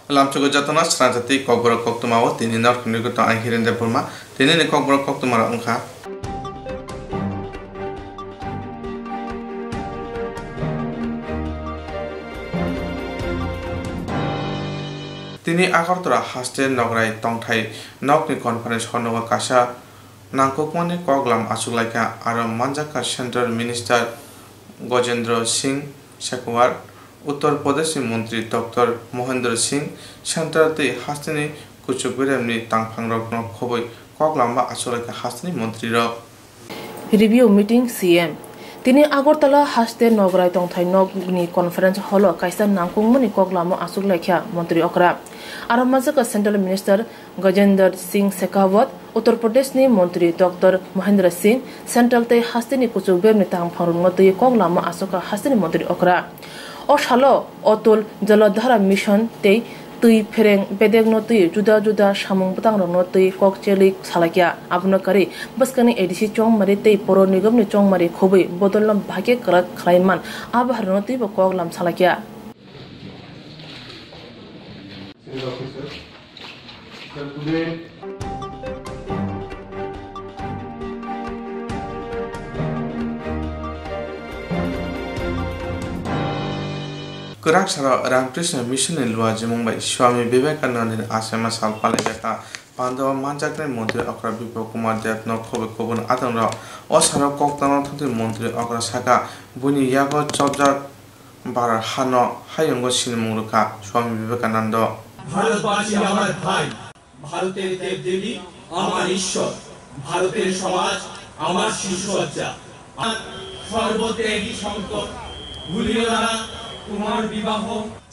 Lamchugo Jatona, Swrangchati, Kokborok, Koktwma, Tini North Niguto, and here in the Burma, Tini Kokborok, Koktwma, Unka. Tini Akortora, Haste, Nograi, Tongtai, Nokni Conference, Honoga Kasha, Nankokmani Koglam, Asulaika, Aram Manjaka Central Minister Gojendra Singh Shekhawat, Uttar Pradesh Mantri Dr. Mohendra Singh, Central Te Hastini, Kuchuguremni, Tangpangrok, Koboi, Koglamba, Asulaika Hastini, Mantri Rock. Review meeting CM. Tini Agortala Haste Nograi Tongtai Nogni Conference Holo, Kaisa Nankungmani Koglama Asulaika, Mantri Okra. Aramazaka Central Minister Gajendra Singh Shekhawat, Uttar Pradesh Mantri Dr. Mohendra Singh, Central Te Hastini Kuchuguremni Tangpangrok, Koglama Asoka Hastini Mantri Okra. Oshalo Otol Jaladhara Mission Te Tui Pereng Bedeg no Tui Juda Juda Shamung Butang no Tui Kokcheli Salakia Abnakari Baskani Edisi Chong Marite Poro Nigam ni Chong Mari Kobe Bodolam Bhake Karak Klaiman Abhar no Tui Bokoglam Salakia. Kurakshara Ramkrishna Mission in Luaji Mumbai, Swami Vivekananda Asama Salpaleta, Pandava Manjakne Mantri Okra Bipo Kumar Dev no Kobe Kobun Atanra, Osara Koktwma Mantri Okra Saka, Buni Yago Chobja Bar Hano, Hayongo Sinmuruka, Swami Vivekananda. ভারতবাসী আমার ভাই, ভারতের দেবদেবী আমার ঈশ্বর, ভারতের সমাজ আমার শিশুসজ্জা, সর্বত্যাগী সংকট ভুলিও না তোমার বিবাহ,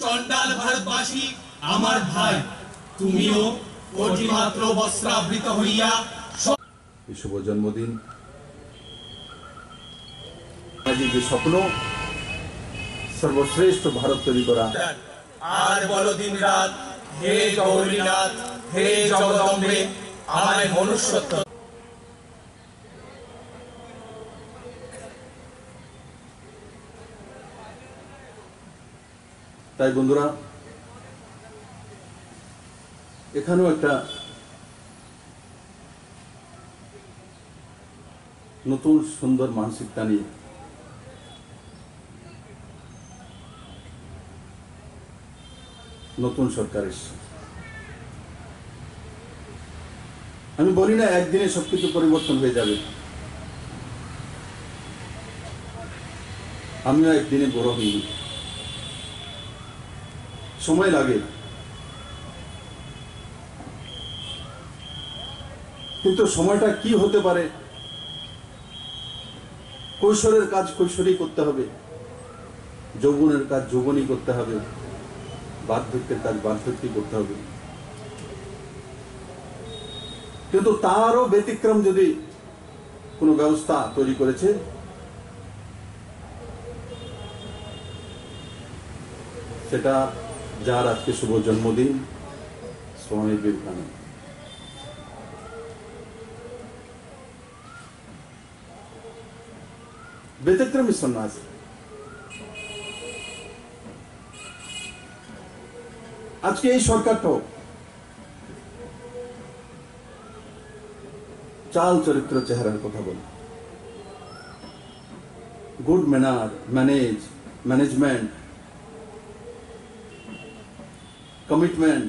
চণ্ডাল ভারতবাসী আমার ভাই, তুমিও কোটিমাত্র বস্ত্রাবৃত হইয়া শুভ জন্মদিন। আজি যে স্বপ্ন সর্বশ্রেষ্ঠ ভারত তৈরি করা, আর বলো দিন রাত হে গৌরীনাথ, হে জগদম্বে, আমায় মনুষ্যত্ব। তাই বন্ধুরা, এখানেও একটা নতুন সুন্দর মানসিকতা নিয়ে নতুন সরকার এসেছে। আমি বলি না একদিনে সবকিছু পরিবর্তন হয়ে যাবে, আমিও একদিনে বড় হইনি, সময় লাগে। কিন্তু সময়টা কি হতে পারে? কৈশোরের কাজ কৈশোরেই করতে হবে, যৌবনের কাজ যৌবনই করতে হবে, বার্ধক্যের কাজ বার্ধক্যই করতে হবে। কিন্তু তারও ব্যতিক্রম যদি কোনো ব্যবস্থা তৈরি করেছে, সেটা যার আজকে শুভ জন্মদিন, স্বামী বিবেকানন্দ। ব্যতিক্রমী সন্ন্যাসী। আজকে এই সরকারটাও চাল চরিত্র চেহারার কথা বলে, গুড ম্যানার, ম্যানেজমেন্ট, কমিটমেন্ট,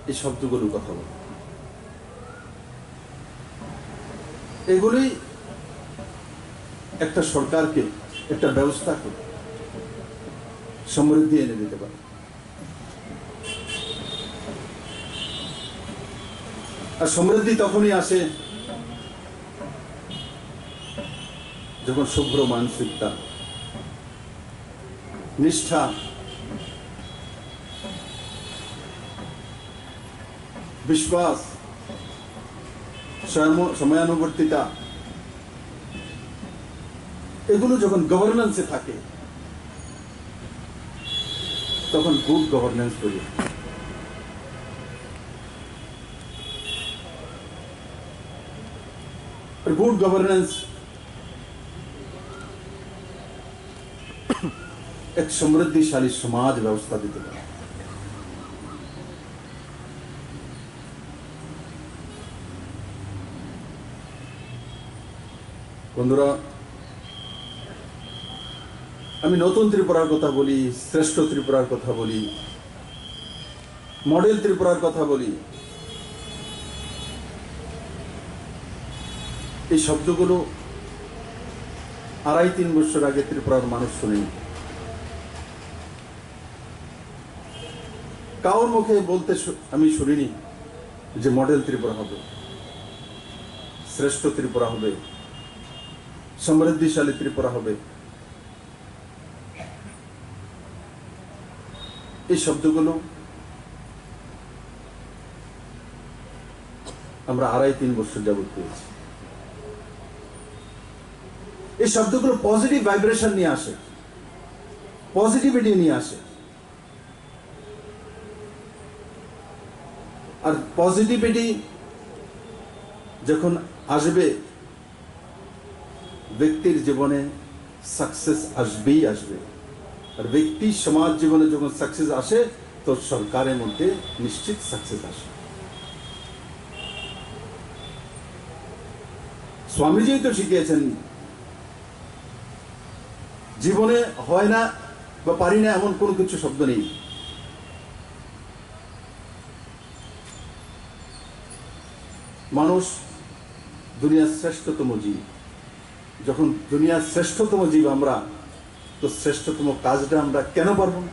এই শব্দগুলোর কথা বলে। এগুলোই একটা সরকারকে, একটা ব্যবস্থাকে সমৃদ্ধি এনে দিতে পারে। আর সমৃদ্ধি তখনই আসে যখন শুভ্র মানসিকতা, নিষ্ঠা, বিশ্বাস, সময়ানুবর্তিতা, এগুলো যখন গভর্নেন্সে থাকে তখন গুড গভর্নেন্স তৈরি হয়। গুড গভর্নেন্স এক সমৃদ্ধিশালী সমাজ ব্যবস্থা দিতে পারে। বন্ধুরা, আমি নতুন ত্রিপুরার কথা বলি, শ্রেষ্ঠ ত্রিপুরার কথা বলি, মডেল ত্রিপুরার কথা বলি, এই শব্দগুলো 2.5-3 বছর আগে ত্রিপুরার মানুষ শুনেনি। কারোর মুখে বলতে আমি শুনিনি যে মডেল ত্রিপুরা হবে, শ্রেষ্ঠ ত্রিপুরা হবে, সমৃদ্ধিশালী ত্রিপুরা হবে। এই শব্দগুলো আমরা 2.5-3 বছর যাবত পেয়েছি। এই শব্দগুলো পজিটিভ ভাইব্রেশন নিয়ে আসে, পজিটিভিটি নিয়ে আসে। আর পজিটিভিটি যখন আসবে, ব্যক্তির জীবনে সাকসেস আসবেই আসবে। আর ব্যক্তি সমাজ জীবনে যখন সাকসেস আসে, তো সরকারের মধ্যে নিশ্চিত সাকসেস আসে। স্বামীজি তো শিখিয়েছেন, জীবনে হয় না বা পারি না এমন কোনো কিছু শব্দ নেই। মানুষ দুনিয়ার শ্রেষ্ঠতম জীব। যখন দুনিয়ার শ্রেষ্ঠতম জীব আমরা, তো শ্রেষ্ঠতম কাজটা আমরা কেন পারব না?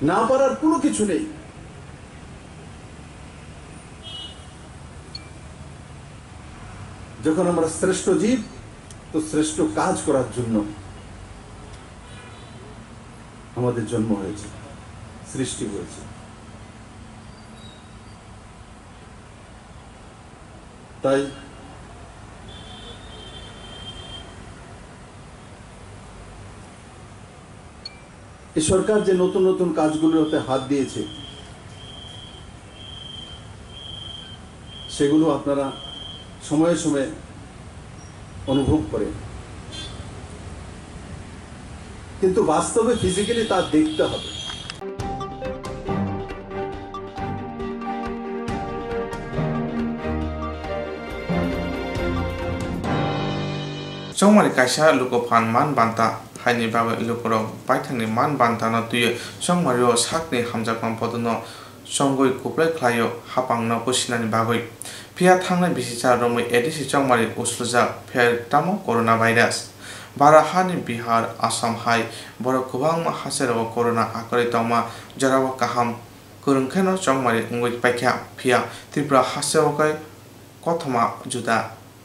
না পারার কোনো কিছু নেই। যখন আমরা শ্রেষ্ঠ জীব, তো শ্রেষ্ঠ কাজ করার জন্য আমাদের জন্ম হয়েছে, সৃষ্টি হয়েছে। তাই এই সরকার যে নতুন নতুন কাজগুলোতে হাত দিয়েছে, সেগুলো আপনারা সময়ে সময়ে অনুভব করেন, কিন্তু বাস্তবে ফিজিক্যালি তা দেখতে হবে। Chongmari kaisa lukophan man banta haini bawe lukorok baithangni man banta no tuye chongmari o sakni hamjakman podono songgoi kuplai khlaio hapangno pusinani bagoi pia thangnai bisisa romoi edisi chongmari usluja pher tamo coronavirus bara hani Bihar Assam hai borok kubangma hasero corona akari tongma jarawa kaham kurungkheno chongmari ngoi paikha pia Tripura haseokai Koktwma juda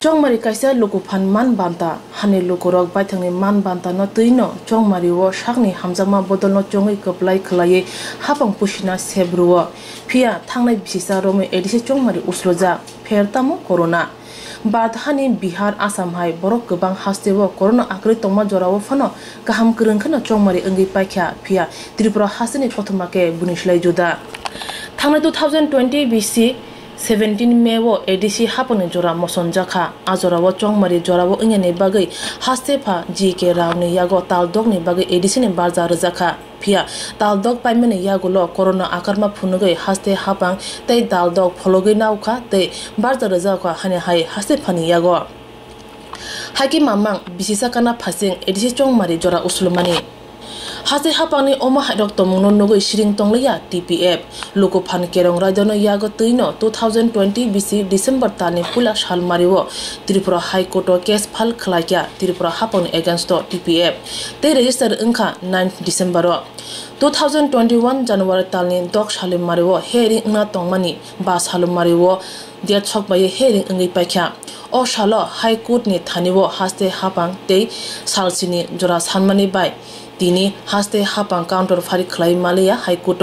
Chongmari kaisa lukuphan man banta hani lukorok baithangni man banta no tuino chongmari wo sakni hamjama bodolno chongoi koplai khlaye hapang pusina sebruo phia thangnai bisisa romoi edisi chongmari usloja phertamo corona badhani Bihar Assam hai borok gobang hastewo corona akri tongma jorao phano kaham kurungkhano chongmari ongi paikha phia Tripura hasini Koktwma ke bunislai juda thangnai 2020 BC 17 May wo ADC hapone jora moson jakha ajorawo chongmari jorawo ingene bagai hastefa GK rauni yago taldok ni bagai ADC ni barjar jakha phia taldok paimene yagulo corona akarma phunugai haste hapang tei taldok phologai naukha tei barjar jakha hane hai hastefa ni yago haki mamang bisisa kana phasing ADC chongmari jora uslumani Hase hapani oma hadok tomungno nogoi siring tongleya TPF lokophan kerong rajono yago tuino 2020 BC December tani pula salmariwo Tripura High Court case file khlaikya Tripura hapon against TPF te register engkha 9 December 2021 January talni dok salimariwo hearing na tongmani ba salmariwo dia chokbaye hearing ngai paikha o salo High Court ni thaniwo haste hapang te salsini jora sanmani bai Tini haste hapang counter fari khlai malia High Court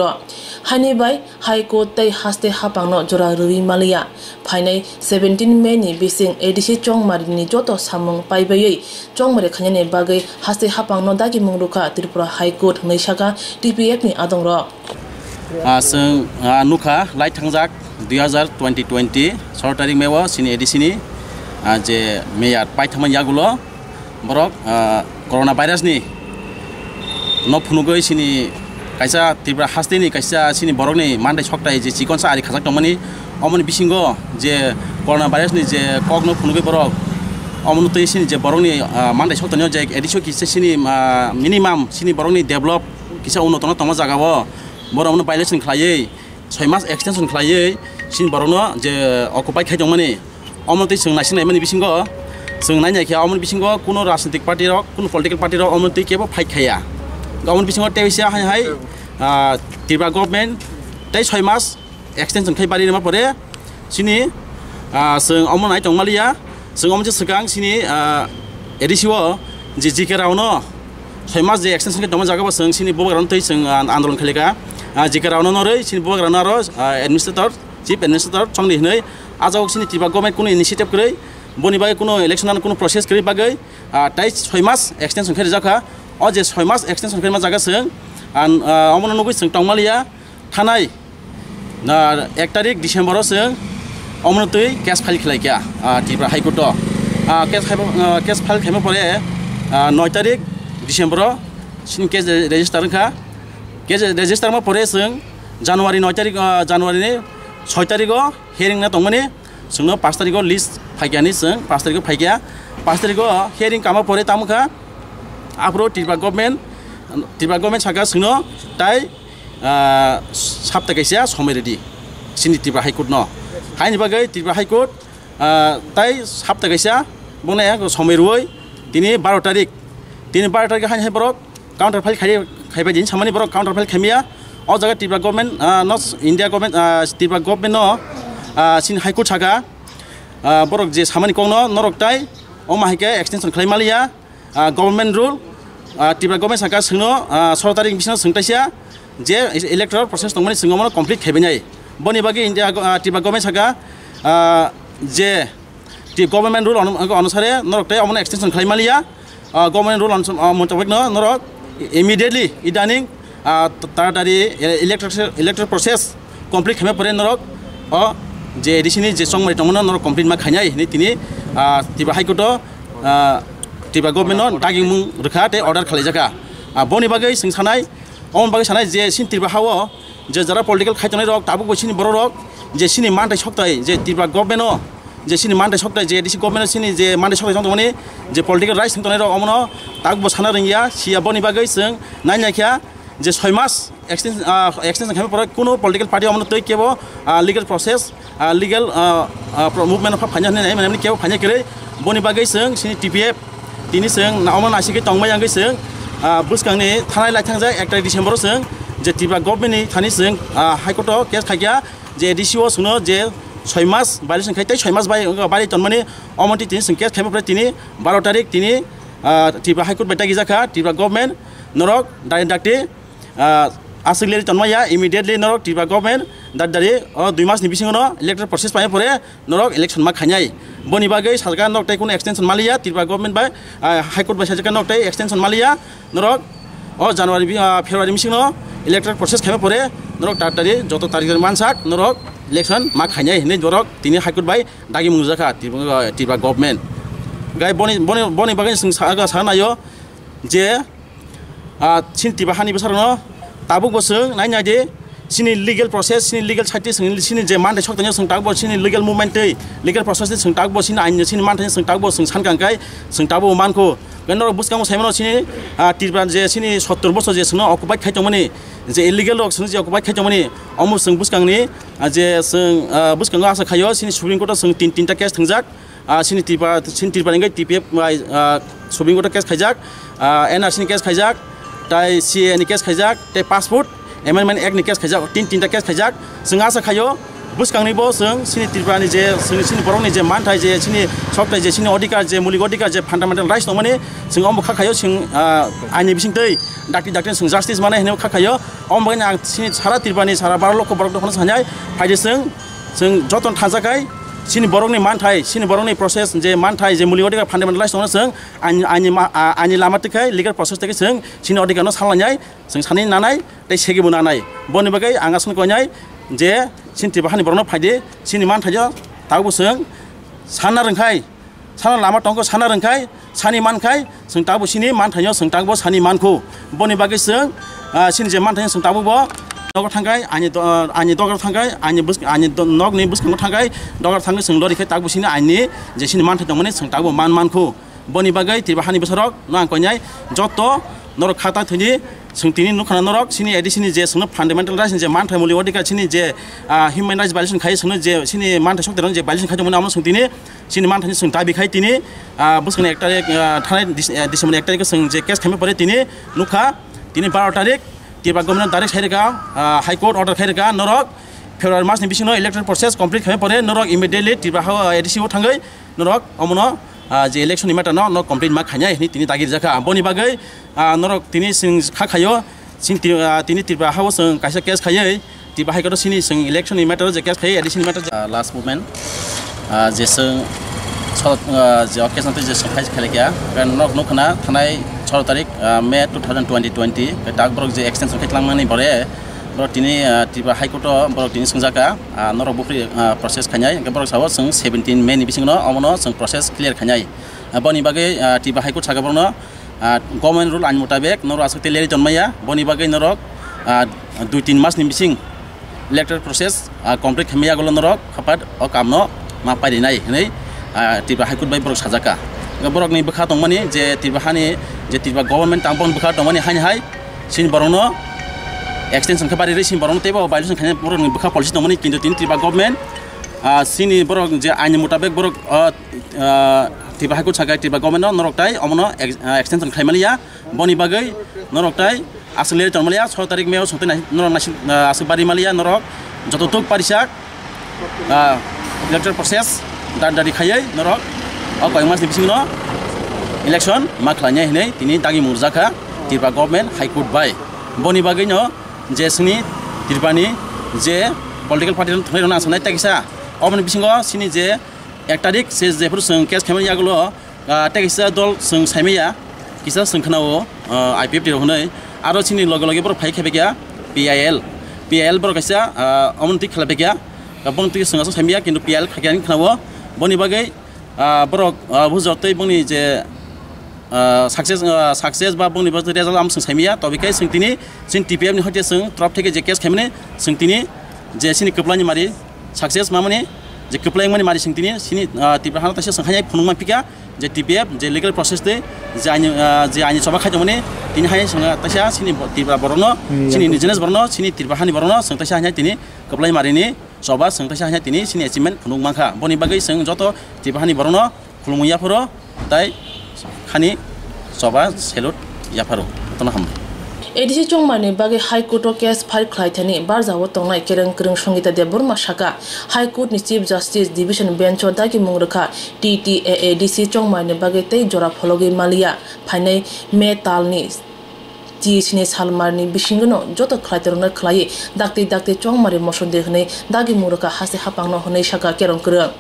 hani bai High Court tai haste hapang no jora rui malia phainai 17 May ni bising ADC chongmari ni joto samung paibai chongmari khanyane bagai haste hapang no dagi mungruka Tripura High Court ngeisaka TPF ni adongro nukha lai thangjak 2020 sortari mewa sini ADC ni जे मेयार पाइथामान यागुलो borok corona virus ni no phunugoi sini kaisa tibra haste ni kaisa sini borok ni mandai soktai je chikon sa ari khajak tongmani omoni bisingo je corona virus ni je kok no phunugoi borok omonu tei sini je borok ni mandai soktani je edisho kisa sini minimum sini borok ni develop kisa unnotona tongma jagao borok no violation khlaiei 6 mas extension khlaiei sini borok no je occupy khai tongmani omonu tei sung nasinai mani bisingo जों नायनायखै अमन बिसिंगो कुनो राजनीतिक party रक कुनो political party रक अमन तै केबो fight खाया गावन बिसिंगो टेविसिया हाय तिब्रा government तै 6 मास extension खै बारि मा परे सिनि जों अमन नाय तंमालिया जों अमन जे सगां सिनि एडिसिओ जे जिके रावनो 6 मास जे एक्सटेंशन खै दमा जागा जों सिनि बगरान तै जों आन्दोलन खलेगा जिके रावनो नरै सिनि बगरान आरो एडमिनिस्ट्रेटर चीफ एडमिनिस्ट्रेटर चंगनि हनै आजाव सिनि तिब्रा गभर्नमेंट कुनो इनिशिएटिभ करै बनि बागै कुनो इलेक्शन कुनो प्रोसेस करै बागै ताइ 6 मास एक्सटेंशन खै जाखा अ जे 6 मास एक्सटेंशन खै मा जागा जों अमन नगै जों तंमालिया थानाय 1 तारिख डिसेम्बर जों अमन तै केस फाइल खलाइया तिब्रा हाइकोर्ट केस फाइल खैमा परे 9 तारिख डिसेम्बर सिन केस रेजिस्टार खा केस रेजिस्टार मा परे जों जानुवारि 9 तारिख जानुवारि 6 तारिख हियरिं ना तंमानि जोंनो 5 तारिख लिस्ट फाइगियानि जों 5 तारिख फाइगिया 5 तारिख हियरिं कामा परे तामुखा आप्रो तिब्रा गभर्नमेंट सागा जोंनो ताइ साप्ता कैसा समय रेडी सिनि तिब्रा हाइकोर्ट न हाइनि बागै तिब्रा हाइकोर्ट ताइ साप्ता कैसा बुंनाया समय रुयै दिनै 12 तारिख हाइ बरक काउंटर फाइल खाइबाय दिन सामानि बरक काउंटर फाइल खामिया अ जागा तिब्रा गभर्नमेंट नट इंडिया गभर्नमेंट तिब्रा गभर्नमेंट न सिन हाइकोर्ट सागा बरक जे सामानि कौनो नरक ताइ अ माहिके एक्सटेंशन खालामलिया गभर्नमेंट रुल तिब्रा गभर्नमेंट सागा सोंनो 16 तारिख बिसिना सोंताइसा जे इलेक्टोरल प्रोसेस दंमोन सोंगोमोन कमप्लीट खाइबाय बनि बागै इंडिया तिब्रा गभर्नमेंट सागा जे गभर्नमेंट रुल अनुसारे नरक ताइ अमन एक्सटेंशन खालामलिया गभर्नमेंट रुल मुताबिक नरक इमिडिएटली इदानिं तारातारि इलेक्टोरल प्रोसेस कमप्लीट खाइमा परे नरक अ जे एडिसिनि जे संमारि तंमोन नरक कमप्लीट मा खाइनाय नि तिनि तिब्रा हाइकोर्ट तिब्रा गभर्नमेंट दागिं मुं रोखा ते अर्डार खालायजाका बनि बागै जों सानाय अमन बागै सानाय जे सिन तिब्रा हावो जे जरा पॉलिटिकल खायतनाय रक ताबु सिनि बर रक जे सिनि मानथाय सकथाय जे तिब्रा गभर्नमेंट जे सिनि मानथाय सकथाय जे एडिसि गभर्नमेंट सिनि जे मानथाय सकथाय जंतमानि जे पॉलिटिकल राइट्स तंनाय रक अमनो ताबु साना रोंगिया सिया बनि बागै जों नायनायखा जे 6 मास एक्सटेंशन खाइमा परे कुनो पॉलिटिकल पार्टी अमनो तै केबो legal process legal movement of finance नै माने केबो फाइनान्स करे बनि बागै जों सिनि टीपीएफ दिनै जों नावमान आसिकै तंबाय आंगै जों बुसकांनि थानाय लाइथांजा 1 तारिख डिसेम्बर जों जे तिब्रा गभर्नमेंटनि थानि जों हाइकोर्ट केस खाइया जे एडिसिओ सुनो जे 6 मास भाइलेसन खाइतै 6 मास बारि तनमानि अमन्ति तिनि जों केस खाइमा परे तिनि 12 तारिख तिनि तिब्रा हाइकोर्ट बायतागि जाखा तिब्रा गभर्नमेंट नरक डाइरेक्टलि आसिगलेरि तनमाया इमिडिएटली नरक तिब्रा गभर्नमेंट दादारि 2 मासनि बिसिङावनो इलेक्टोरल प्रोसेस पाइ परे नरक इलेक्शन मा खाइनाय बनि बागै सरकार नकटाइ कुनो एक्सटेंशन मालिया तिब्रा गभर्नमेंट बाय हाइकोर्ट बाय सरकार नकटाइ एक्सटेंशन मालिया नरक जानुवारि फेब्रुवारि बिसिङावनो इलेक्टोरल प्रोसेस खाइमा परे नरक दादारि जत तारिख मानसाक नरक इलेक्शन मा खाइनाय हिनै नरक तिनि हाइकोर्ट बाय दागि मुजाखा तिब्रा गभर्नमेंट गाय बनि बागै जों सानायो जे सिन तिब्रा हानि बसारनो ताबु बोसों नायनायदि सिनि लीगल प्रोसेस सिनि लीगल साइटि सिनि जे मानथाय सकथाय जों ताबु सिनि लीगल मुभमेंट लीगल प्रोसेस जों ताबु सिनि आइन सिनि मानथाय जों ताबु जों सानखांखाय जों ताबु मानखौ गनर बुसकांगो साइमनो सिनि तिब्रा जे सिनि 70 बोसोर जे सोंनो अकुपाय खायतमनि जे इलीगल रक सों जे अकुपाय खायतमनि अमु जों बुसकांनि जे जों बुसकांगो आसा खायो सिनि सुप्रीम कोर्ट जों 3टा केस थंजाक सिनि तिब्रा निगै टीपीएफ सुप्रीम कोर्ट केस खायजाक एनआरसी केस खायजाक ताइ सीए नि केस खायजाक ते पासपोर्ट एमेन्डमेन्ट एक्ट नि केस खायजाक 3टा केस खायजाक जों आसा खायो बुसकांनिबो जों सिनि तिब्रानि जे सिनि बर'नि जे मानथाय जे सिनि सकथाय जे सिनि अधिकार जे मुलिक अधिकार जे फान्डामेन्टेल राइट्स दंमानि जों अमु खाखायो जों आइनि बिसिंतै डाक्टर जों जास्टिस माने हेनो खाखायो अमबायना सिनि सारा तिब्रानि सारा 12 लक्ष बरक दखन सानाय फायदे जों जतन थाजाखाय सिनि बर'नि मानथाय सिनि बर'नि प्रोसेस जे मानथाय जे मुलिक अधिकार फान्डामेन्टेल राइट्स दङ जों आइनि लामाथिखाय लीगल प्रोसेस थाखाय जों सिनि अधिकारनो सालायनाय जों सानै नानाय तै सेगिबो नानाय बनि बागै आंगासन कयनाय जे सिनि तिब्रा हानि बर'नो फायदे सिनि मानथाय ताबु जों सानना रोंखाय sana lama tongko sana rengkai sani mankai sing tabu sini mantanyo sing tabu sani manku boni bagi sing sini je mantanyo sing tabu bo dog tangkai ani dog tangkai ani nog ni buskang tangkai dog tangkai sing lori kai tabu sini ani je sini mantanyo mani sing tabu manku boni bagai tibahani besarok nang konyai joto norok khata thini sing tini nukhana norok sini edisini je sing fundamental rights je manthai muli odika sini je human rights violation khai sing je sini manthai sok terang je violation khai jomna amon sing tini sini manthai sing tabi khai tini buskan ekta thanai disemon ekta ke sing je case khame pore tini nukha tini 12 tarik tiba government direct khairega high court order khairega norok February mas ni bisino electoral process complete khame pore norok immediately tiba edisi o thangai norok amono je election ni mata no complete ma khanya ni tini tagir jaka boni bagai norok tini sing kha khayo sing tini tiba hawo sing kaisa case khayai tiba hai ko sini sing election ni mata je case khayai addition mata last movement je sing je occasion te je sing khai khale kya kan nok no khana thanai 6 tarik May 2020 ke Kokborok je extension khaitlang mani bore bro tini tiba hai ko to bro tini sing jaka norok bukri process khanyai ke bro sawo sing 17 May ni bising no amono sing process clear khanyai boni bagai tiba hai ko chaga bro no government rule an mutabek norok asukte leri tonmaya boni bagai norok 2-3 mas ni bising electoral process complete khamiya golo norok khapat o kamno ma pai nai nei tiba hai ko bai bro sajaka borok ni bukha tongmani je tiba hani je tiba government tampon bukha tongmani hai sin borono extension khabari resin borong tebo violation khane borok ni bukha policy tongmani kintu tin tiba government sini borok je aini mutabek borok tiba hai ko chaga tiba government norok tai amono extension khaimaliya boni bagai norok tai asle tonmalia 6 tarik May sote norok nasin asubari malia norok jototok parisak electoral process dan dari khayai norok o koy mas ni bising no election ma khlanya hinai tini dagi murjaka tiba government high court bai boni bagai no je sini tirbani je political party thai rona sanai takisa obni bisingo sini je 1 tarik se je pur sing case khamel yagulo takisa dol sing saimiya kisa sing khnao IPF ro hunai aro sini loge loge pur phai khebe kya PIL bor kaisa amonti khlabe kya bon ti sing aso saimiya kintu PIL khakian khnao boni bagai borok bujotei boni je success ba bungni bas result am sing saimiya tobi kai sing tini sing TPF ni hote sing trop theke je case khamne sing tini je sini kaplani mari success mamani je kaplai mani mari sing tini sini tiba hana ta sing khanyai phunung ma pika je TPF je legal process te je ani soba khai jomani tini hai sing ta sini tiba borono sini business borono sini tiba hani borono sing ta hanya tini kaplai mari ni soba sing ta hanya tini sini achievement phunung mangkha boni bagai sing joto tiba hani borono khulumuya phoro tai khani soba selot yaparo tona ham edisi chongmani bagi high court case file khlaithani barjawo tongnai kereng songita de burma shaka high court ni chief justice division bench dagi mungrakha TTAADC chongmani bagi tei jora phologi malia phainai me talni ji sini salmarni bisingono joto khlaitorna khlai dakti chongmari moson dekhne dagi mungrakha hase hapangno honai shaka kerong kereng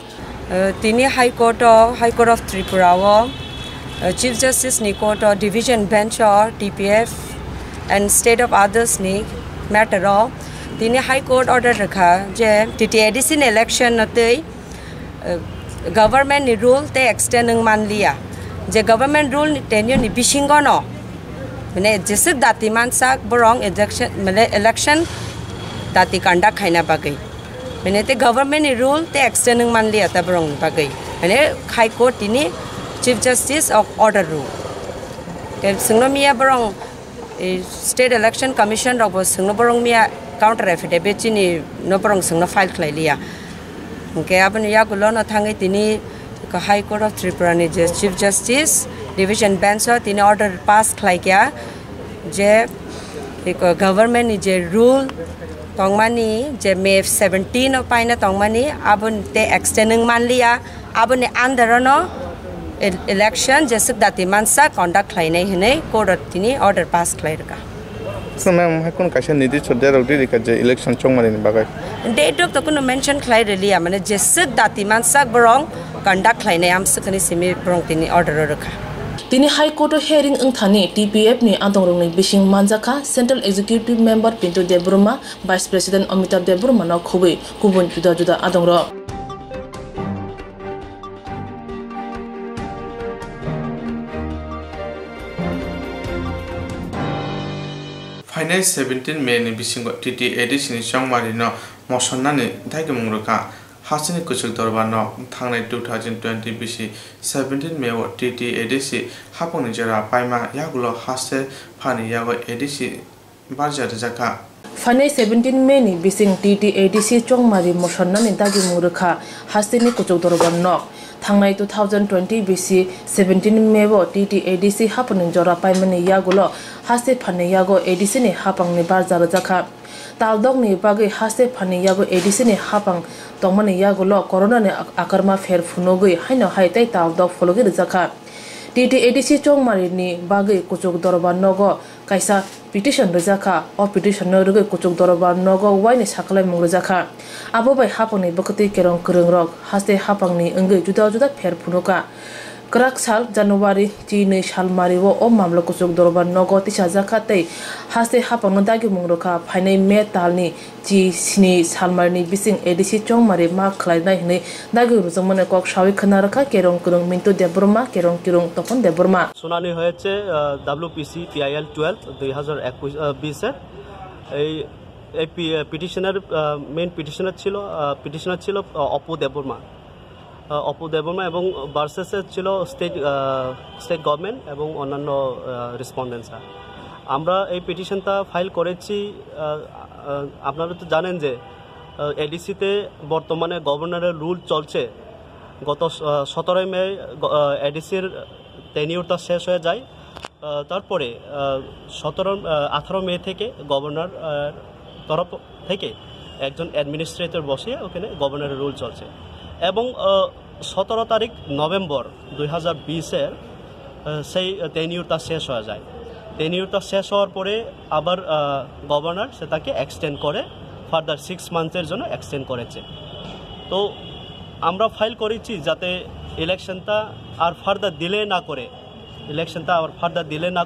tini high court of Tripura Chief Justice ni court division bench TPF and state of others ni matter tini high court order rakha je TTADC election nate government ni rule te extending manlia je government rule ni tenure ni bisingo no mane jesik dati mansak borong election dati conduct khaina bagai mane te government ni rule te extending manlia ta borong bagai mane high court tini Chief Justice of Order Rule. Singno mia borong State Election Commission ro singno borong mia counter affidavit chini no borong singno file khlai liya. Ke aban ya gulo na thangai tini ka High Court of Tripura ni Chief Justice Division Bench tini order pass khlai kya je government ni je rule tongmani je May 17 paina tongmani abun te extending man liya abun under no election jesik dati mansa conduct khlainai hinai court tini order pass khlairka so ma'am hakun kaisa nidi chodde rogdi rika je election chongmani ni bagai date of the kuno mention khlai relia mane jesik dati mansa borong conduct khlainai am sakani simi borong tini order rokha tini high court hearing thani TPF ni andongrong ni bising manjaka central executive member Pinto Debruma vice president Amitabh Debruma no khubui kubun juda adongro final 17 मे नि बिसिंग TT addition चंगमारी न मसन्नानि दाइगे मुंगरका हासिनि कुचुल दरबार न थांनाय 2020 बिसि 17 मे ओ TT ADC हापंनि जरा पाइमा यागुलो हासे फानि यागो ADC बारजार जाका फाइनाल 17 मे नि बिसिंग टीटी एडिसी चंगमारी मसन्नानि दाइगे मुंगरका हासिनि कुचुल दरबार न थांनाय 2020 बिसि 17 मे ओ टीटी एडिसी हापंनि जरा पाइमानि यागुलो हासे फानि यागो एडिसीनि हापंनि बारजार जाका तालदोंनि बागै हासे फानि यागो एडिसीनि हापं तंमानि यागुलो कोरोनानि आकरमा फेर फुनोगै हाइनो हाइताइ तालदोग फलोगै जाका टीटी एडिसी चंगमारिनि बागै कुचुक दरबार नगो काइसा पिटिशन रजाका ओ पिटिशन नरगै कुचुक दरबार नगो वाइनि साखलाय मुंग रजाका आबो बाय हापंनि बखति केरं करंग रक हासे हापंनि अंगै जुदा जुदा फेर फुनोका कराक साल जनवरी 2 साल मारिवो ओ मामला कुचुक दरबार नगो तिसा जाका तै हासे हापंग दागि मुंगरका फाइनाल मे तालनि 7 साल मारिनि बिसिंग एडिसी चंगमारि मा खलायनाय हनै दागि रुजमने कक सावि खनारका केरं करंग मिन्टु देबरमा केरं किरं तपन देबरमा শুনানি হয়েছে WPC PIL 12 2021 এর এই পিটিশনের মেইন পিটিশনার ছিল অপু দেববর্মা এবং ভার্সেসে ছিল স্টেট গভর্নমেন্ট এবং অন্যান্য রেসপন্ডেন্টসরা আমরা এই পিটিশনটা ফাইল করেছি আপনারা তো জানেন যে এডিসিতে বর্তমানে গভর্নরের রুল চলছে গত 17 মে এডিসির টেনিউরটা শেষ হয়ে যায় তারপরে 18 মে থেকে গভর্নর তরফ থেকে একজন অ্যাডমিনিস্ট্রেটর বসিয়ে ওখানে গভর্নরের রুল চলছে এবং 17 তারিখ নভেম্বর 2020-এর সেই টেনিউরটা শেষ হয়ে যায় টেনিউরটা শেষ হওয়ার পরে আবার গভর্নর সেটাকে এক্সটেন্ড করে ফার্দার 6 মান্থের জন্য এক্সটেন্ড করেছে তো আমরা ফাইল করেছি যাতে ইলেকশনটা আর ফার্দার ডিলে না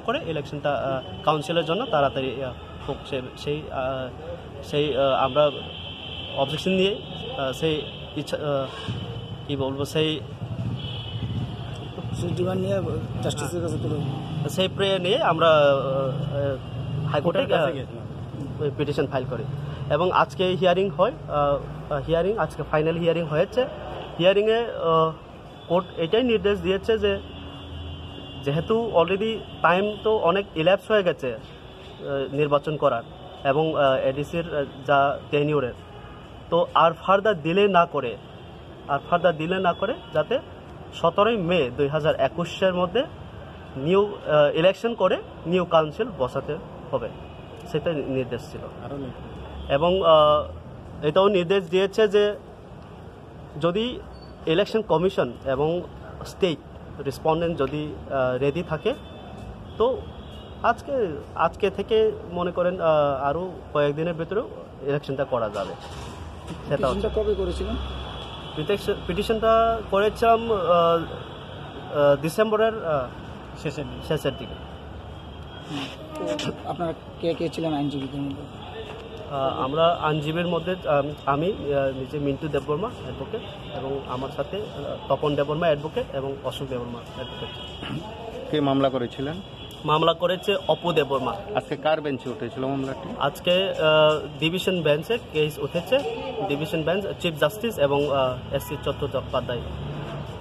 করে ইলেকশনটা কাউন্সিলের জন্য তাড়াতাড়ি হোক সেই আমরা অবজেকশন নিয়ে সেই ইচ্ছা কি বলবো সেই ডিমান্ড নিয়ে জাস্টিসের কাছে সেই প্রেয়ার নিয়ে আমরা হাইকোর্টে পিটিশন ফাইল করি এবং আজকে হিয়ারিং হয় আজকে ফাইনাল হিয়ারিং হয়েছে হিয়ারিংয়ে কোর্ট এটাই নির্দেশ দিয়েছে যে যেহেতু অলরেডি টাইম তো অনেক ইল্যাপস হয়ে গেছে নির্বাচন করার এবং এডিসির যা টেনিউরের তো আর ফার্দার ডিলে না করে যাতে 17 মে 2021-এর মধ্যে নিউ ইলেকশন করে নিউ কাউন্সিল বসাতে হবে সেটা নির্দেশ ছিল এবং এটাও নির্দেশ দিয়েছে যে যদি ইলেকশন কমিশন এবং স্টেট রেসপন্ডেন্ট যদি রেডি থাকে তো আজকে থেকে মনে করেন আরও কয়েকদিনের ভিতরেও ইলেকশনটা করা যাবে সেটা কবে করেছিলেন পিটিশনটা করেছিলাম ডিসেম্বরের শেষের দিকে আপনারা কে ছিলেন আইনজীবীদের মধ্যে আমরা আইনজীবীর মধ্যে আমি নিজে মিন্টু দেববর্মা অ্যাডভোকেট এবং আমার সাথে তপন দেববর্মা অ্যাডভোকেট এবং অশোক দেববর্মা অ্যাডভোকেট কে মামলা করেছিলেন মামলা করেছে অপু দেববর্মা আজকে কার বেঞ্চে উঠেছিল মামলাটি আজকে ডিভিশন বেঞ্চে কেস উঠেছে ডিভিশন বেঞ্চ চিফ জাস্টিস এবং SC চট্টোপাধ্যায়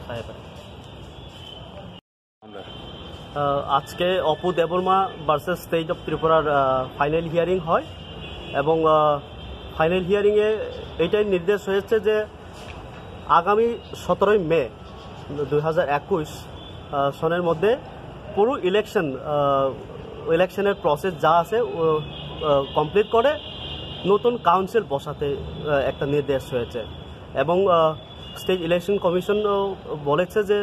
সাহেবের আজকে Apu Debbarma versus state of ত্রিপুরার ফাইনাল হিয়ারিং হয় এবং ফাইনাল হিয়ারিংয়ে এইটাই নির্দেশ হয়েছে যে আগামী 17 মে 2021 সনের মধ্যে পুরো ইলেকশনের প্রসেস যা আছে কমপ্লিট করে নতুন কাউন্সিল বসাতে একটা নির্দেশ হয়েছে এবং স্টেট ইলেকশন কমিশন বলেছে যে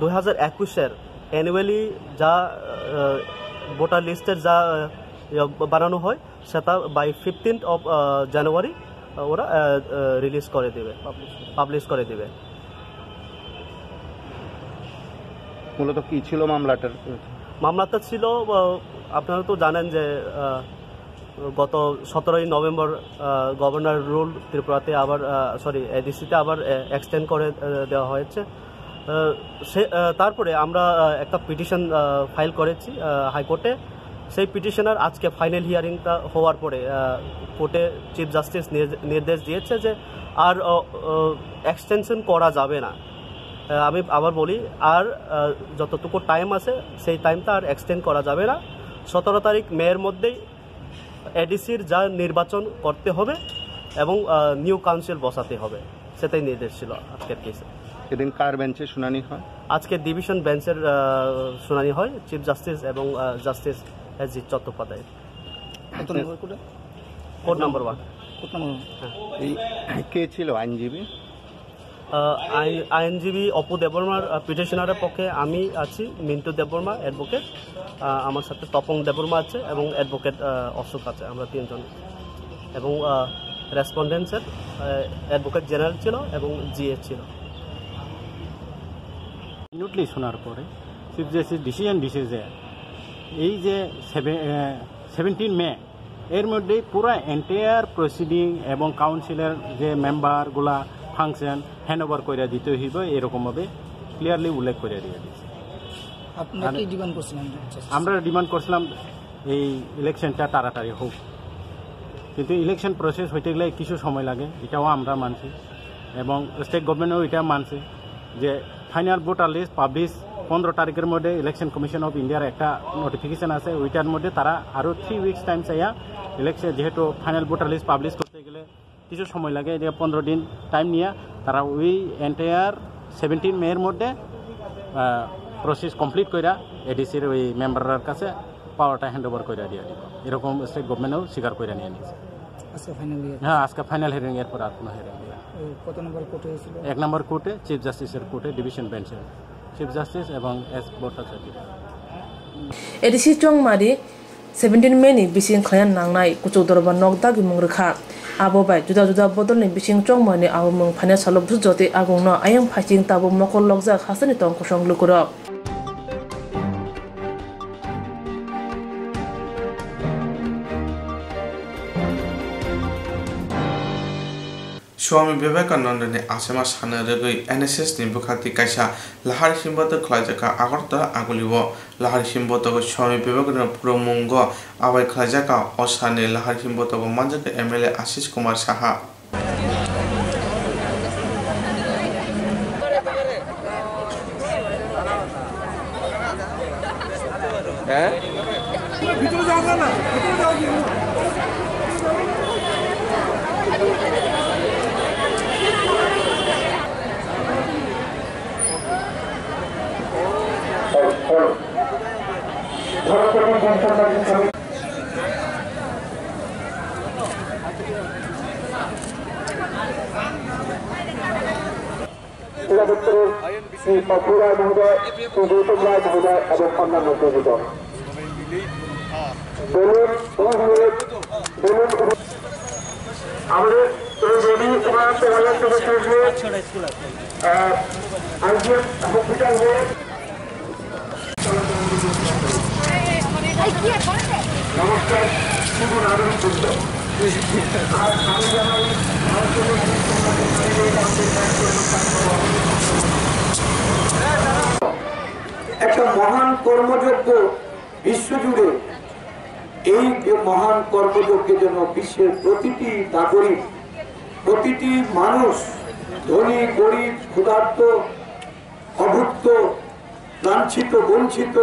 2021-এর অ্যানুয়ালি যা ভোটার লিস্টের যা বানানো হয় সেটা বাই 15th of জানুয়ারি ওরা রিলিজ করে দেবে পাবলিশ করে দেবে মূলত কি ছিল মামলাটা ছিল আপনারা তো জানেন যে গত 17 নভেম্বর গভর্নর রুল ত্রিপুরাতে আবার এডিসিতে আবার এক্সটেন্ড করে দেওয়া হয়েছে তারপরে আমরা একটা পিটিশন ফাইল করেছি হাইকোর্টে সেই পিটিশনার আজকে ফাইনাল হিয়ারিংটা হওয়ার পরে কোর্টে চিফ জাস্টিস নির্দেশ দিয়েছে যে আর এক্সটেনশন করা যাবে না। আমি আবার বলি, আর যতটুকু টাইম আছে সেই টাইমটা আর এক্সটেন্ড করা যাবে না। 17 তারিখ মের মধ্যেই এডিসির যা নির্বাচন করতে হবে এবং নিউ কাউন্সিল বসাতে হবে, সেটাই নির্দেশ ছিল আজকের কেসে। এদিন কার বেঞ্চে শুনানি হয়? আজকে ডিভিশন বেঞ্চের শুনানি হয়, চিফ জাস্টিস এবং justice S G Chattopadhyay. Court number 1। কে ছিল আইনজীবী? আইনজীবী অপু দেববর্মার পিটিশনারের পক্ষে আমি আছি, মিন্টু দেববর্মা অ্যাডভোকেট, আমার সাথে তপং দেববর্মা আছে এবং অ্যাডভোকেট অশোক আছে, আমরা 3 জন। এবং রেসপন্ডেন্টসের অ্যাডভোকেট জেনারেল ছিল এবং জিএস ছিল। মিনিটলি শোনার পরে চিফ জাস্টিস ডিসিশন দিছে যে এই যে 17 মে এর মধ্যে পুরো এন্টায়ার প্রসিডিং এবং কাউন্সিলের যে মেম্বারগুলা ফাংশন হ্যান্ড ওভার করে দিতে হইব, এরকমভাবে ক্লিয়ারলি উল্লেখ করে দিয়ে দিচ্ছে। আমরা ডিমান্ড করছিলাম এই ইলেকশনটা তাড়াতাড়ি হোক, কিন্তু ইলেকশন প্রসেস হইতে গেলে কিছু সময় লাগে, এটাও আমরা মানছি এবং স্টেট গভর্নমেন্টও এটা মানছে যে ফাইনাল ভোটার লিস্ট পাবলিশ 15 তারিখের মধ্যে ইলেকশন কমিশন অফ ইন্ডিয়ার একটা নোটিফিকেশন আছে, ওইটার মধ্যে তারা আরও 3 উইকস টাইম চাইয়া ইলেকশন, যেহেতু ফাইনাল ভোটার লিস্ট পাবলিশ করতে গেলে কিছু সময় লাগে, যে 15 দিন টাইম নিয়ে তারা ওই এন্টায়ার 17 মের মধ্যে প্রসেস কমপ্লিট করে এডিসির ওই মেম্বারের কাছে পাওয়ারটা হ্যান্ড ওভার করে দিয়ে দিব, এরকম স্টেট গভর্নমেন্টও স্বীকার করে নিয়ে নিয়েছে। হ্যাঁ, আজকে ফাইনাল হিয়ারিং এর পর আর কোনো হিয়ারিং। কত নম্বর কোর্টে হয়েছিল? 1 নম্বর কোর্টে, চিফ জাস্টিসের কোর্টে, ডিভিশন বেঞ্চের চিফ জাস্টিস এবং এস ভট্টাচার্য। এডিসি চংমারি 17 মেनि बिसिं खायान नांनाय कुचौ दरबा नगदागि मुंगरखा आबोबाय जुदा जुदा बदलनि बिसिं चंमानि आबोमं फाइना सालब जुजते आगुंनो आयं फाइचिं ताबो मकल लगजा खासनि तंग कुसं लुकुरो। स्वामी विवेकानंदनि आसामा सानो रगै एनएसएस नि बुखाति कायसा लाहार हिम्बत खलायजाका आगरतला आगुलिबो लाहार हिम्बतको स्वामी विवेकानंद प्रमुंग आबाय खलायजाका असानि लाहार हिम्बतको मानजाका एमएलए आशीष कुमार साहा একটা মহান কর্মযজ্ঞ বিশ্বজুড়ে, এই মহান কর্মযজ্ঞের জন্য বিশ্বের প্রতিটি নাগরিক, প্রতিটি মানুষ, ধনী গরিব, ক্ষুধার্ত, অভুক্ত, লাঞ্ছিত, বঞ্চিত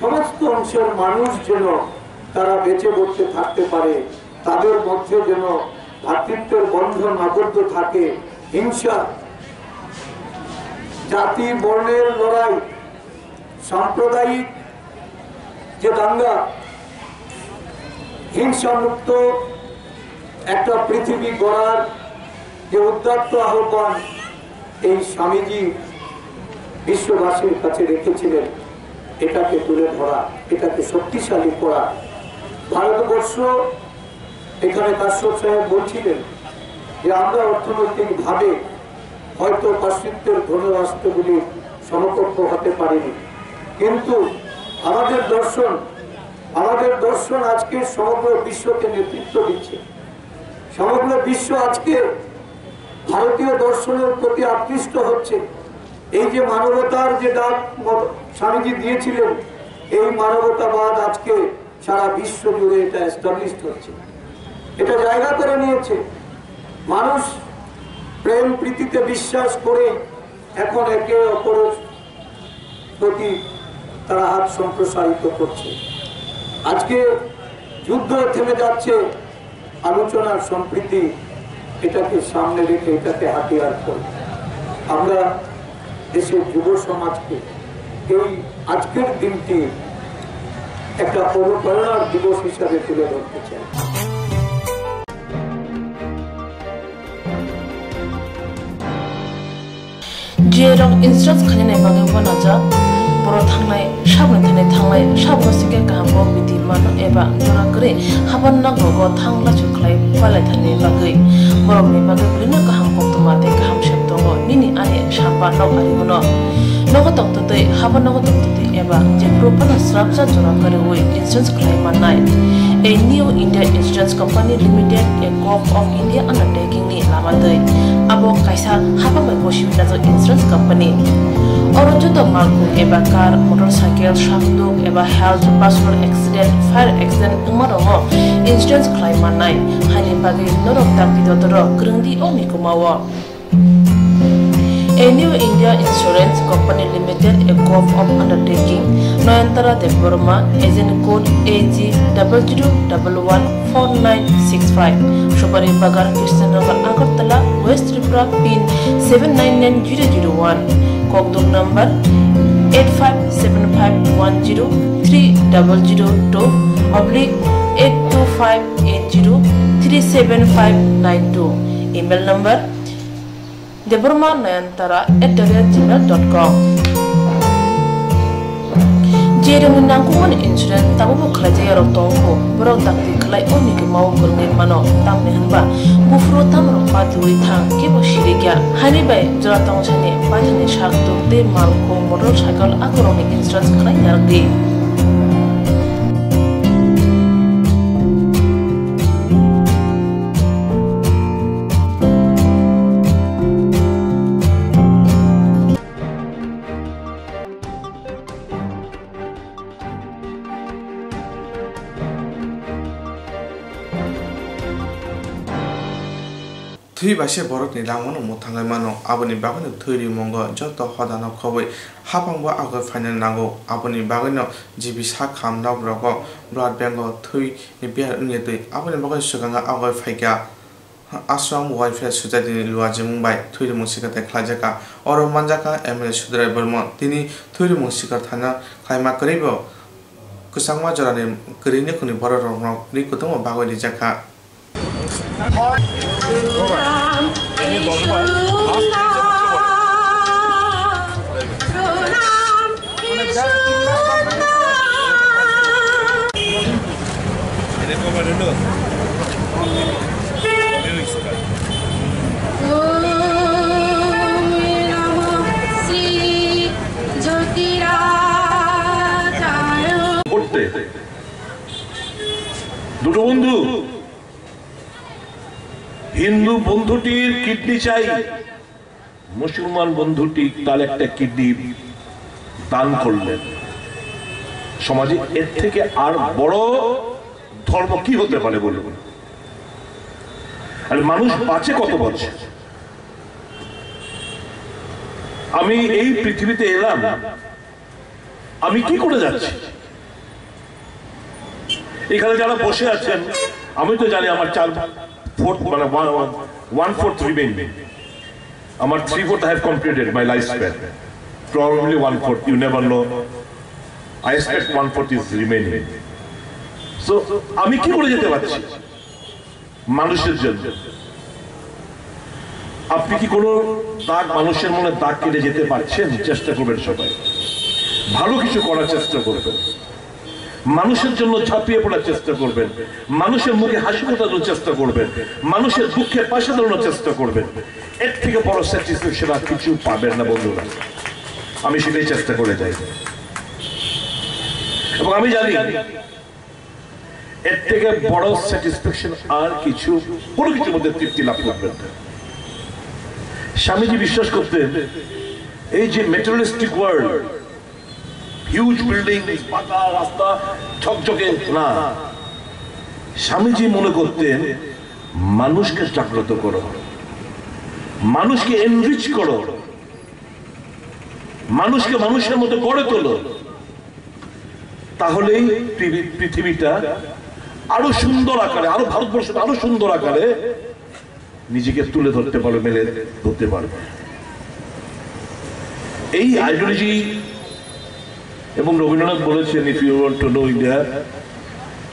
সমস্ত অংশের মানুষ যেন তারা বেঁচে বসে থাকতে পারে, তাদের মধ্যে যেন ভ্রাতৃত্বের বন্ধন আবদ্ধ থাকে, হিংসা, জাতি বর্ণের লড়াই, সাম্প্রদায়িক যে দাঙ্গা, হিংসামুক্ত একটা পৃথিবী গড়ার যে উদ্যত্ত আহ্বান এই স্বামীজি বিশ্ববাসীর কাছে রেখেছিলেন, এটাকে তুলে ধরা, এটাকে শক্তিশালী করা। ভারতবর্ষ, এখানে কাশ্যপ সাহেব বলছিলেন যে আমরা অর্থনৈতিকভাবে হয়তো পাশ্চাত্যের ধনরাষ্ট্রগুলি সমকক্ষ হতে পারিনি, কিন্তু আমাদের দর্শন আজকে সমগ্র বিশ্বকে নেতৃত্ব দিচ্ছে। সমগ্র বিশ্ব আজকে ভারতীয় দর্শনের প্রতি আকৃষ্ট হচ্ছে। এই যে মানবতার যে ডাক স্বামীজি দিয়েছিলেন, এই মানবতাবাদ আজকে সারা বিশ্ব জুড়ে এটা এস্টাবলিশড হচ্ছে, এটা জায়গা করে নিয়েছে। মানুষ প্রেম প্রীতিতে বিশ্বাস করে এখন একে অপরের প্রতি তারা হাত সম্প্রসারিত করছে। আজকে যুদ্ধ থেমে যাচ্ছে, আলোচনার সম্প্রীতি এটাকে সামনে রেখে এটাকে হাতিয়ার করে আমরা দেশের যুব সমাজকে এই আজকের দিনটি একটা অনুপ্রেরণার দিবস হিসাবে তুলে ধরতে চাই। Jerong instance khane bagi wana ja boro thangnai sabne thangnai sabno sike kaham biti man eba jora kre haban na go thangla chuklai palai thane bagi borok ni bagi blina kaham koktwma te kaham sheptongo nini ani sapa nok ari gono nogo tokto te haban nogo tokto te eba je propana srapsa jora kare oi instance khlai manai a new India Insurance Company Limited, a Corp of India undertaking ni lamadai abo kaisa haba mai boshi nazo insurance company oro joto malku eba car motorcycle shafduk eba health personal accident fire accident umarongo insurance claim manai hani bagi norok takti dotoro grungdi omi kumawo a new India Insurance Company Limited, a Corp of undertaking Noyantara de Burma, agent code AG 00114965, Shubari Bagar, Krishnagar, Agartala, West Tripura, PIN 799001, Kokborok number 8575103000/82580375592, email number deburmanayantara@gmail.com. Jerong nangkuman insurance tabu khlaje yaro tongko borok dakti khlai oni ke mau kurne mano tamne hanba bufro tamro paturi thang ke bo shirigya hani bai jora tong chane pathani shak to te malko motorcycle akoroni insurance khlai yardi Thui bashe borok ni lamano muthangai mano aboni bagano thuri mongo joto hodano khoboi hapangwa ago final nago aboni bagano jibi sa kham naw rogo blood bank thui ni biar ni tui aboni bagano suganga ago phaika ashram welfare society ni luaje mumbai thuri musika te khlajaka oro manjaka ml sudrai burma tini thuri musika thana khaima karibo kusangma jorane krine kuni borok rok ni kutomo bago ni jaka দুটো বন্ধু Hindu বন্ধুটির kidney চাই মুসলমান বন্ধুটি তার একটা kidney দান করলেন সমাজে এর থেকে আর বড় ধর্ম কি হতে পারে বলুন আর মানুষ বাঁচে কত বছর আমি এই পৃথিবীতে এলাম আমি কি করে যাচ্ছি এখানে যারা বসে আছেন আমি তো জানি আমার 1/4 remain. Amar 3/4 I have completed my lifespan. Probably 1/4. You never know. I expect 1/4 is remaining. So, আমি কি করে যেতে পারছি মানুষের জন্য আপনি কি কোনো দাগ মানুষের মনে দাগ কেটে যেতে পারছেন চেষ্টা করবেন সবাই ভালো কিছু করার চেষ্টা করবেন মানুষের জন্য ঝাঁপিয়ে পড়ার চেষ্টা করবেন মানুষের মুখে হাসি ফোটানোর চেষ্টা করবেন মানুষের দুঃখে পাশে দাঁড়ানোর চেষ্টা করবেন এর থেকে বড় স্যাটিসফ্যাকশন আর কিছু পাবেন না বন্ধুরা আমি সেটাই চেষ্টা করে যাই এবং আমি জানি এর থেকে বড় স্যাটিসফ্যাকশন আর কিছু কোনো কিছুর মধ্যে তৃপ্তি লাভ করবেন না স্বামীজি বিশ্বাস করতেন এই যে ম্যাটেরিয়ালিস্টিক ওয়ার্ল্ড হিউজ বিল্ডিং, পাকা রাস্তা, ঝকঝকে না। স্বামীজি মনে করতেন মানুষকে জাগ্রত করো, মানুষকে এনরিচ করো, মানুষকে মানুষের মতো গড়ে তোলো, তাহলেই পৃথিবীটা আরো সুন্দর আকারে, আরো ভারতবর্ষটা আরো সুন্দর আকারে নিজেকে তুলে ধরতে পারবে, মেলে ধরতে পারবে। এই আইডিওলজি, এবং রবীন্দ্রনাথ বলেছেন, if you want to know India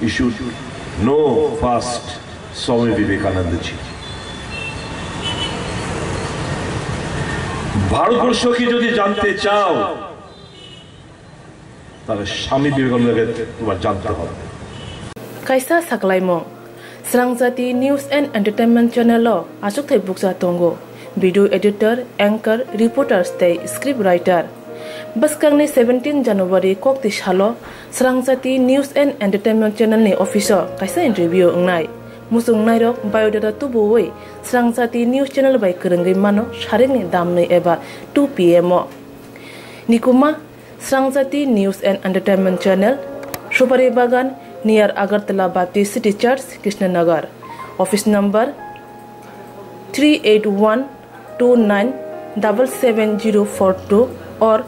you should know first Swami Vivekanandaji. ভারতবর্ষকে যদি জানতে চাও তাহলে স্বামী বিবেকানন্দকে তোমার জানতে হবে। Kaisa saklaimo Swrangchati News and Entertainment Channel lo asuk thai buksa tongo video editor, anchor, reporter stay script writer. Baskangni 17 January kokti salo Swrangchati News and Entertainment Channel ni officer kaisa interview ngnai musung nairok biodata tubuwi Swrangchati News Channel bai kerengai mano sharingni damnei eba 2 pm o nikuma Swrangchati News and Entertainment Channel Supari Bagan near Agartala Baptist City Church, Krishnanagar. Office number 3812977042 or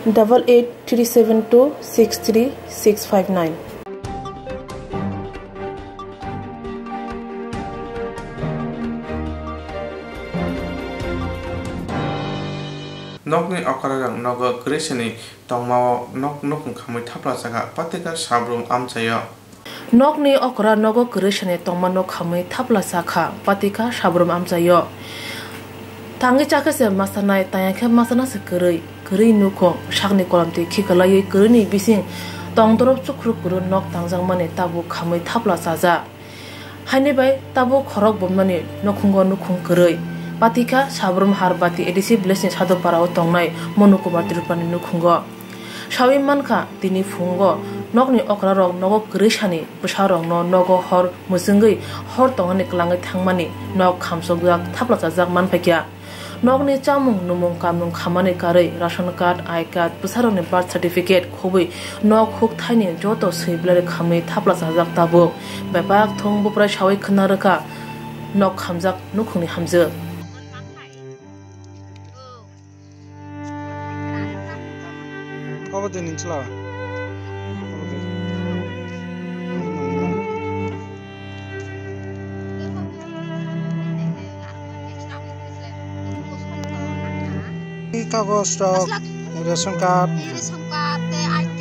8837263659. Nokni akarang nogo Krishni tongmao nok khamui thapla jaga patika sabrum amchayo. Nokni okra nogo Krishni tongmano khamui thapla sakha patika sabrum amchayo. Tangi chakase masanai tayakhe masana se kurui nuko shagni kolamti khikalai kuruni bising tongdorop chukru kuru nok tangjang mane tabu khamui thapla saja. Haine bai tabu khorok bomnani nokhungo nukhung kurui. Patika sabrum harbati edisi blessing sado parao tongnai monukumar tirupani nukhungo. Shawi manka tini fungo nokni okrarok nogo krishani pusharok no nogo hor musingai hor tongani klangai thangmani nok khamsogak thaplachajak manphakya. Nokni chamung numung kamung khamani karai ration card, I card, pusaroni birth certificate khobui nok huk thaini joto seiblare khamui thaplachajak tabu. Bepak thong bupra shawi khnaraka nok khamjak nukhungni hamje. Apa din insla? Kagus stok, ration card, ID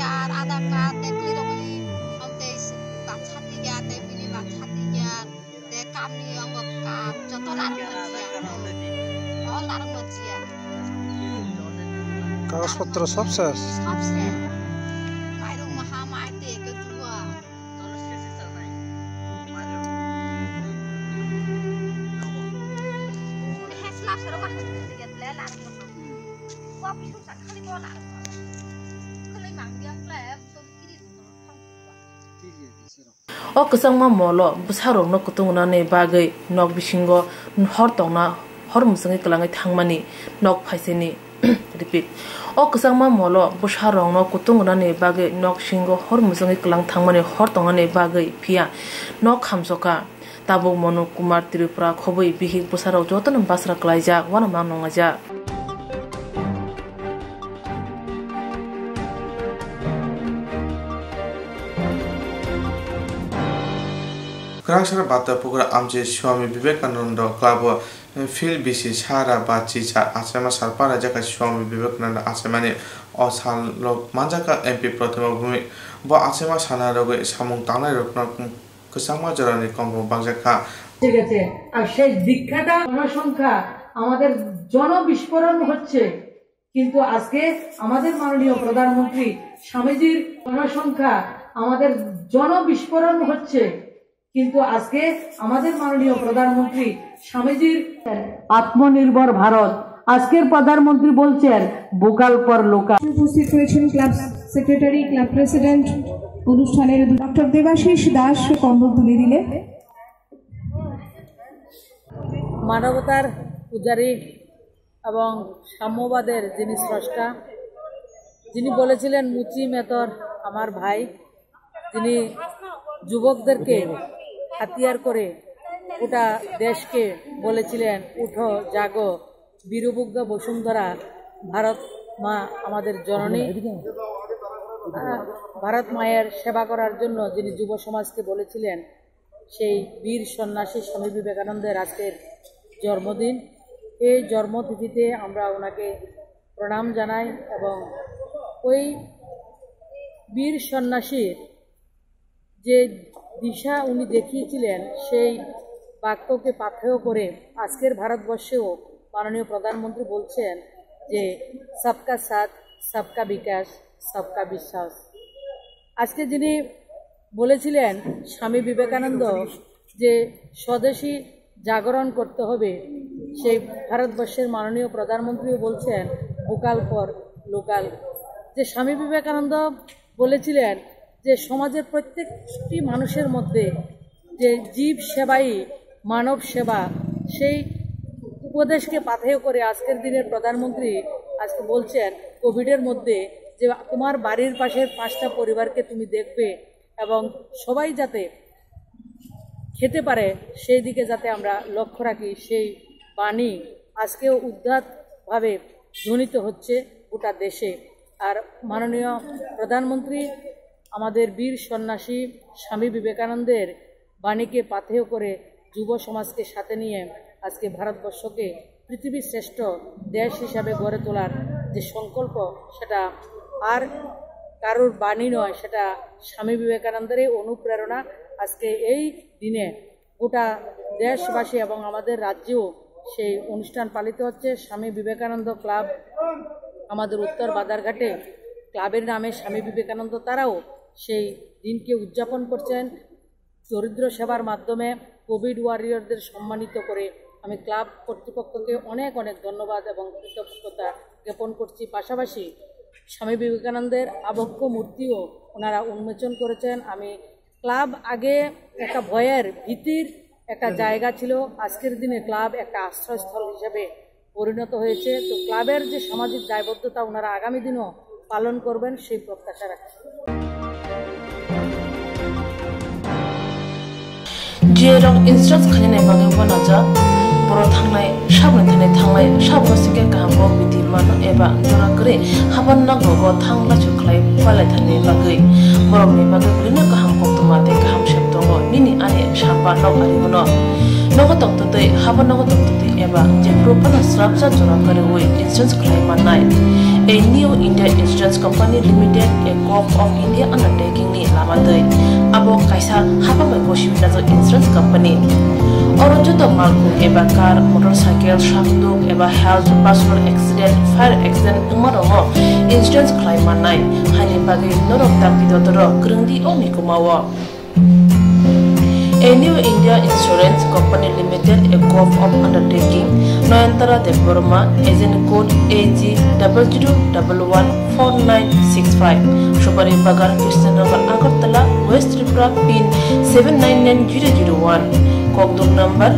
card, Aadhaar card, klirogi, amte bachatiya, te bini bachatiya, te kamni angok card, joto larang bachiya. কাগজপত্র সব শেষ। O kusangma molo busharok no kutungna ne bagai nok bisingo hor tongna hor musangi klangai thangmani nok phaiseni. Repeat. O kusangma molo busharok no kutungna ne bagai nok singo hor musangi klang thangmani hor tongna ne bagai phia nok khamsoka tabo monu kumar tirupra khobui bihik busharok joton basra klaijak wana manongaja. Krashara bata pukura amje Swami Vivekananda Club Phil bisi sara bachi cha asema sarpara jaka Swami Vivekananda asemani osal lok manjaka MP prathama bhumi ba asema sana roge samung tanai rokna kusama jarani kombo bangjaka ঠিক আছে। আর সেই দীক্ষাটা জনসংখ্যা আমাদের জনবিস্ফোরণ হচ্ছে, কিন্তু আজকে আমাদের মাননীয় প্রধানমন্ত্রী স্বামীজির জনসংখ্যা আমাদের জনবিস্ফোরণ হচ্ছে, কিন্তু আজকে আমাদের মাননীয় প্রধানমন্ত্রী স্বামীজির আত্মনির্ভর ভারত, আজকের প্রধানমন্ত্রী বলছেন ভোকাল ফর লোকাল। উপস্থিত রয়েছেন ক্লাব সেক্রেটারি, ক্লাব প্রেসিডেন্ট, অনুষ্ঠানের ডক্টর দেবাশিস দাস কম্বল তুলে দিলেন। মানবতার পূজারী এবং সাম্যবাদের যিনি স্রষ্টা যিনি বলেছিলেন মুচি মেতর আমার ভাই, যিনি যুবকদেরকে হাতিয়ার করে গোটা দেশকে বলেছিলেন উঠো জাগো বীরবুদ্ধ বসুন্ধরা, ভারত মা আমাদের জননী, ভারত মায়ের সেবা করার জন্য যিনি যুব সমাজকে বলেছিলেন, সেই বীর সন্ন্যাসী স্বামী বিবেকানন্দের আজকের জন্মদিন। এই জন্মতিথিতে আমরা ওনাকে প্রণাম জানাই এবং ওই বীর সন্ন্যাসীর যে দিশা উনি দেখিয়েছিলেন সেই বাক্যকে পাথেয় করে আজকের ভারতবর্ষেও মাননীয় প্রধানমন্ত্রী বলছেন যে সবকা সাথ সবকা বিকাশ সবকা বিশ্বাস। আজকে যিনি বলেছিলেন স্বামী বিবেকানন্দ যে স্বদেশী জাগরণ করতে হবে, সেই ভারতবর্ষের মাননীয় প্রধানমন্ত্রীও বলছেন ভোকাল ফর লোকাল। যে স্বামী বিবেকানন্দ বলেছিলেন যে সমাজের প্রত্যেকটি মানুষের মধ্যে যে জীব সেবাই মানব সেবা, সেই উপদেশকে পাথেয় করে আজকের দিনের প্রধানমন্ত্রী আজকে বলছেন কোভিডের মধ্যে যে তোমার বাড়ির পাশের 5টা পরিবারকে তুমি দেখবে এবং সবাই যাতে খেতে পারে সেই দিকে যাতে আমরা লক্ষ্য রাখি, সেই বাণী আজকেও উদ্ধারভাবে ধ্বনিত হচ্ছে গোটা দেশে। আর মাননীয় প্রধানমন্ত্রী আমাদের বীর সন্ন্যাসী স্বামী বিবেকানন্দের বাণীকে পাথেয় করে যুব সমাজকে সাথে নিয়ে আজকে ভারতবর্ষকে পৃথিবীর শ্রেষ্ঠ দেশ হিসাবে গড়ে তোলার যে সংকল্প, সেটা আর কারোর বাণী নয়, সেটা স্বামী বিবেকানন্দেরই অনুপ্রেরণা। আজকে এই দিনে গোটা দেশবাসী এবং আমাদের রাজ্যেও সেই অনুষ্ঠান পালিত হচ্ছে। স্বামী বিবেকানন্দ ক্লাব আমাদের উত্তর বাদারঘাটে ক্লাবের নামে স্বামী বিবেকানন্দ তারাও সেই দিনকে উদযাপন করছেন দরিদ্র সেবার মাধ্যমে কোভিড ওয়ারিয়রদের সম্মানিত করে। আমি ক্লাব কর্তৃপক্ষকে অনেক অনেক ধন্যবাদ এবং কৃতজ্ঞতা জ্ঞাপন করছি। পাশাপাশি স্বামী বিবেকানন্দের আবক্ষ মূর্তিও ওনারা উন্মোচন করেছেন। আমি ক্লাব আগে একটা ভয়ের ভীতির একটা জায়গা ছিল, আজকের দিনে ক্লাব একটা আশ্রয়স্থল হিসেবে পরিণত হয়েছে। তো ক্লাবের যে সামাজিক দায়বদ্ধতা ওনারা আগামী দিনও পালন করবেন সেই প্রত্যাশা রাখছি। जेरं इंस्ट्रास खाने बागे बनाजा बर थांनाय साबने थांनाय साबसिके गाहामो बिदि मान एबा जरा करे हाबन नांगौ थांला चुखलाय फालाय थाने बागे बरमनि बागे बिनो गाहाम कोक्तमा ते गाहाम सेप्तंग निनि आने साबा नगारिमनो नगो तक्तते हाबन नगो तक्तते एबा जे प्रोपना स्राबजा जरा करे वे इंस्ट्रास खाय मानाय A new India Insurance Company Limited, a co-op of India undertaking ni lamadai. Abo kaisa haba mai koshibina zo insurance company. Oro joto malku eba car, motorcycle, shafduk eba health, personal accident, fire accident umarongo insurance claim manai. Hani bagi norok tapidotoro krungdi omi kumawa. A new India Insurance Company Limited, a co-op of undertaking, Noyantara de Burma, agent code AG00114965, Shubari Bagar, Krishnagar, Agartala, West Tripura, PIN 799001, Kokborok number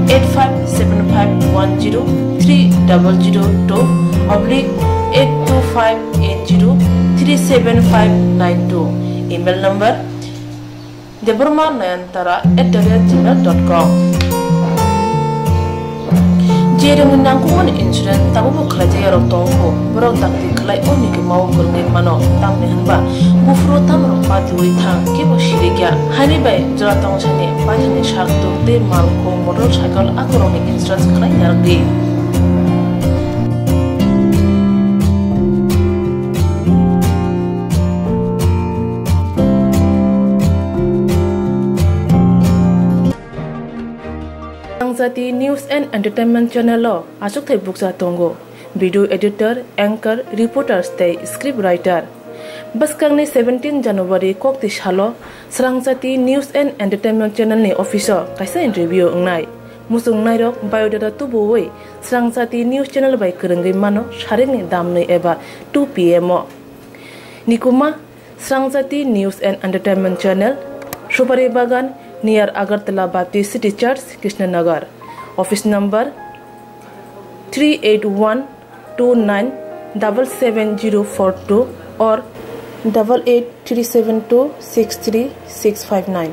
857510-300-82580375592, email number deburma9antara@gmail.com. Jereng nangkuman insurance tabu buklaja yarok tongko borok takti klai oni ke mau kurne mano tamne hanba bufro tamro patui thang ke bo shirigya hani bai jora tong chane pajane shak to te malko motorcycle akoroni insurance klai yargi. Swrangchati News and Entertainment Channel lo asuk thai buksa tongo video editor anchor reporter stay script writer baskangni 17 January kokti salo Swrangchati News and Entertainment Channel ni officer kaisa interview ngnai musung nairok biodata tubuwei Swrangchati News Channel bai krengai mano sarengni damnei eba 2 pm nikuma Swrangchati News and Entertainment Channel Shubari Bagan near Agartala Baptist City Church, Krishnanagar. Office number 38129 77042 or 8837263659.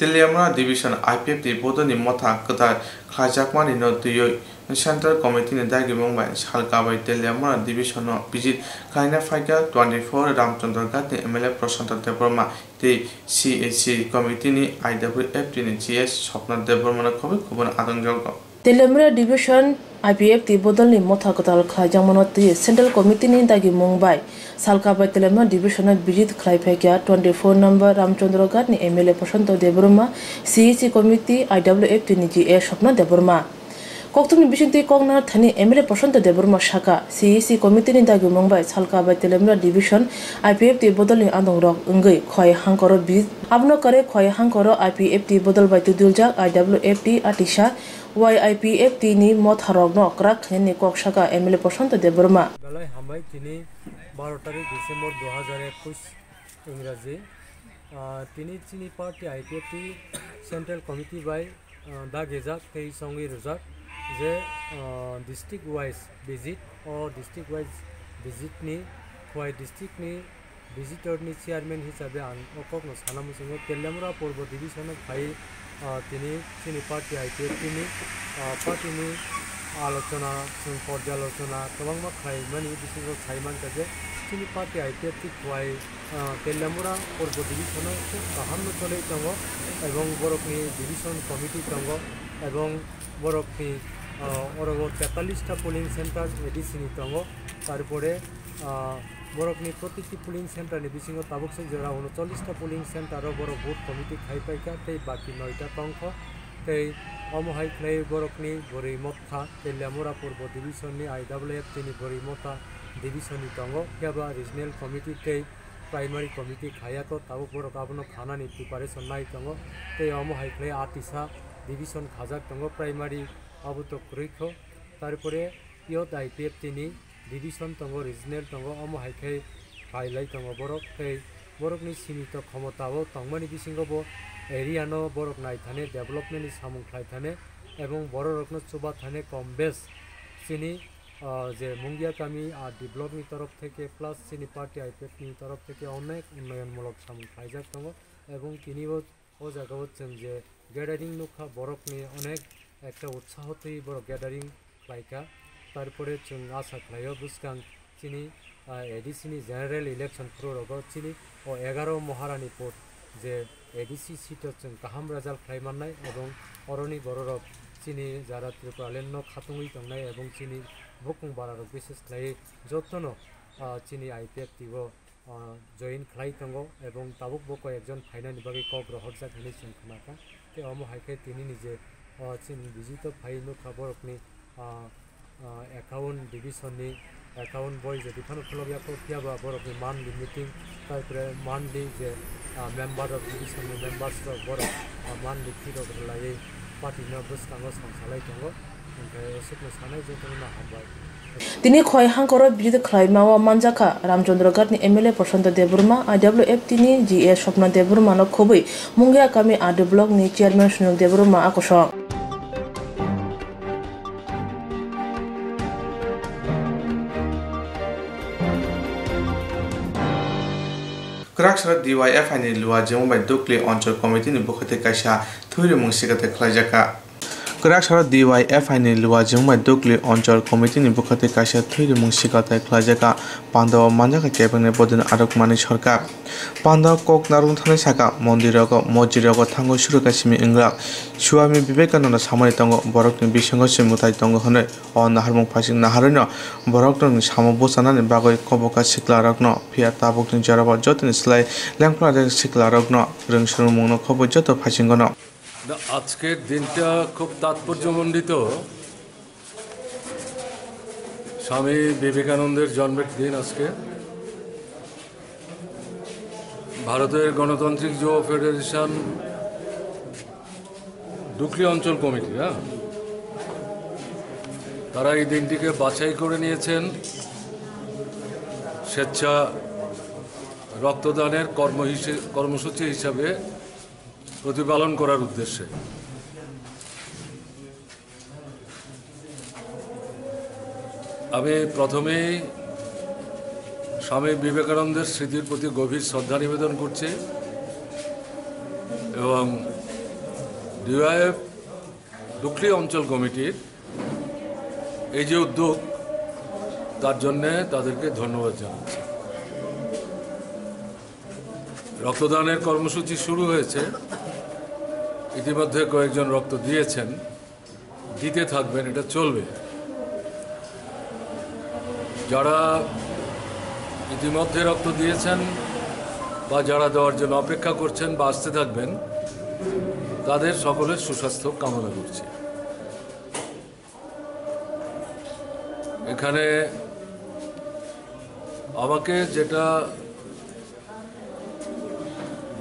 Teliamra Division IPFT Bodoni Motha Kata Kajakmani no Tuyo Central Committee in Dagi Mumbai Shalkabai Teliamra Division visit Kaina Faika 24 Ramchandra Gati MLA Prasanta Debroma the CAC Committee ni IWFT ni GS Shopna Debroma Kobe Kuban Adangalgo. Teliamra Division IPFT Bodoni Motha Kata Kajamanoti Central Committee in Dagi Mumbai Salkabai Teliamra Division visit Klaipeka 24 number Ramchandra Gati MLA Prasanta Debroma CAC Committee IWFT ni GS Shopna Debroma Koktwma Bishinti Kongna Thani MLA Prasanta Debroma Shaka CAC Committee ni Dagi Mumbai Salkabai Teliamra Division IPFT Bodoli Andongrok Ngai Khoi Hangkoro Biz Abno Kare Khoi Hangkoro IPFT Bodol by Tuduljak IWFT Atisha YIPFT ni Mot Harogno Krak Heni Kok Shaka MLA Prasanta Debroma Balai Hambai Tini 12 তারিখ December 2021 ইংরাজি তিনি চিনি party IPFT central committee বাই দা গেজাক এই সঙ্গে রোজাক যে ডিস্ট্রিক্ট ওয়াইজ ভিজিট ও ডিস্ট্রিক্ট ওয়াইজ ভিজিটনি খোয়াই ডিস্ট্রিক্টনি ভিজিটরনি চেয়ারম্যান হিসাবে অকগ্ন সানামুসিংহ তেলিয়ামরা পূর্ব ডিভিশনে ফাই তিনি চিনি পার্টি আইপিএফটিনি পার্টিনি आलोचना पर्यालोचना गोबां खालामनानै बिसोरखौ खालामनानै जे जोंनि पार्टी आइपिएफटी खौहाय तेलियामुरा पर्व डिभिजनाव गाहाम चलै दङ এবং बरकनि डिभिजन कमिटी दङ এবং बरकनि अरग 43টা पोलिंग सेंटर एडिसिनि दङ তারপরে बरकनि প্রতিটি पोलिंग सेंटरनि बिसिङाव ताबुकसे जेराव 39টা पोलिंग सेंटराव बरक भोट कमिटी खायपायका तै बाकी 9टा दंख तै अमहाय क्लै बरकनि बरिमथा तेलियामुरा पूर्व डिभिजननि आइडब्लिउएफटिनि बरिमथा डिभिजननि दङ याबा रिजनल कमिटी तै प्राइमारी कमिटी खायाको ताबुक बरक आबनो खानानि प्रिपारेसन नाय दङ तै अमहाय क्लै आतिसा डिभिजन खाजाक दङ प्राइमारी आबुतो क्रुइखो तारपरे इयत आइपिएफटिनि डिभिजन दङ रिजनल दङ अमहाय क्लै फाइलाय दङ बरक तै बरकनि सीमित क्षमताबो तंगमानि बिसिङावबो एरियानो बरक नाय थाने डेभलपमेन्टनि सामुंख्लाय थाने एवं बर रकनो चुबा थाने कम बेस चिनी जे मुंगिया गामी डेभलपनि तरफ थेके प्लस चिनी पार्टी आइपिएफनि तरफ थेके अनेक उन्नयनमूलक सामुंख्लायजाक दङ एवं तिनिबो ओ जायगायाव जों जे ग्यादारिं नुखा बरकनि अनेक একটা उत्साहतै बरक ग्यादारिं लायका तारपरे जों आशा खालायो बुसगां चिनी एडिसिनि जेनारेल इलेक्शन फ्ररग चिनी ओ 11 महारानी पोस्ट जे एडिसि सीटों जों गाहाम रिजाल्ट खालामनाय एवं अरनि बररक चिनी जारा त्रिपुरालेण्ड खातुङै दंनाय एवं चिनी बुकुं बारारक बिसेस खालाय जतनो चिनी आइपिएफटिबो जइन खालाय दङ एवं ताबुक बको एकजन फाइनानि बागै कक रहरजाक होनै जों खोनाका ते अमो हायखे तिनि निजे चिनी बिजित फाइनो खबरकनि एकाउन्ट डिभिजननि एकाउन्ट बय जे दिखानो खलबियाखौ कियाबा बरकनि मान्थलि मिटिं तारपरे monthly J member of division members Barak monthly फिरक लायै पार्टीनो बुसगाङाव सांसालाय दङ ओमफ्राय सुखनो सानाय जोंनो हामबाय তিনি খয় হাঙ্কর বিজিত খাইমাওয়া মানজাকা রামচন্দ্র ঘাটনি এমএলএ প্রশান্ত দেববর্মা আইডব্লিউএফটি নি জিএস স্বপ্ন দেববর্মানো খুবই মুঙ্গিয়া কামি আডে ব্লক নি চেয়ারম্যান সুনীল দেববর্মা আকর্ষণ Krakshara DYFI ni luwa Jemumbai Dukli Onchol Committee ni bukhate kaisa thuri mungsikate khlajaka Krakshara DYFI ni luwa Jemumbai Dukli Onchol Committee ni bukhate kaisa thuri mungsikate khlajaka Pandaw manjaka kebane bodin arokmani sarkar Pandaw kok narung thane saka mondiroko mojiroko thango suruka simi ingrak Swami Vivekananda samani tongo borokni bisingo simutai tongo hone o naharmung phasing naharino borokni samo bosanani bagoi koboka sikla rokno phia tabukni jaraba jotni slai lemkla sikla rokno rungsrumungno khobo joto phasingono আজকের দিনটা খুব তাৎপর্যমণ্ডিত স্বামী বিবেকানন্দের জন্মের দিন আজকে ভারতের গণতান্ত্রিক যুব ফেডারেশন ডুকলি অঞ্চল কমিটি তারা এই দিনটিকে বাছাই করে নিয়েছেন স্বেচ্ছা রক্তদানের কর্মসূচি হিসাবে প্রতিপালন করার উদ্দেশ্যে। আমি প্রথমেই স্বামী বিবেকানন্দের স্মৃতির প্রতি গভীর শ্রদ্ধা নিবেদন করছি এবং ডিওয়াইএফ ডুকলি অঞ্চল কমিটির এই যে উদ্যোগ তার জন্যে তাদেরকে ধন্যবাদ জানাচ্ছি। রক্তদানের কর্মসূচি শুরু হয়েছে, ইতিমধ্যে কয়েকজন রক্ত দিয়েছেন, দিতে থাকবেন, এটা চলবে। যারা ইতিমধ্যে রক্ত দিয়েছেন বা যারা দেওয়ার জন্য অপেক্ষা করছেন বা আসতে থাকবেন, তাদের সকলের সুস্বাস্থ্য কামনা করছি। এখানে আমাকে যেটা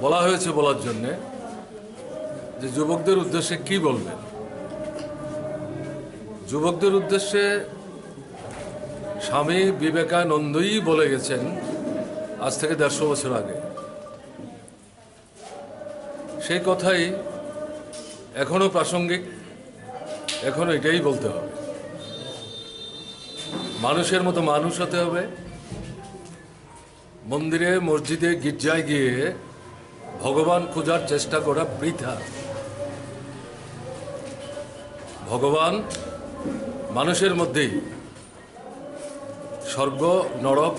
বলা হয়েছে বলার জন্যে যে যুবকদের উদ্দেশ্যে কি বলবেন, যুবকদের উদ্দেশ্যে স্বামী বিবেকানন্দই বলে গেছেন আজ থেকে 150 বছর আগে। সেই কথাই এখনো প্রাসঙ্গিক, এখনো এটাই বলতে হবে। মানুষের মতো মানুষ হতে হবে। মন্দিরে মসজিদে গির্জায় গিয়ে ভগবান খোঁজার চেষ্টা করা বৃথা। ভগবান মানুষের মধ্যেই, স্বর্গ নরক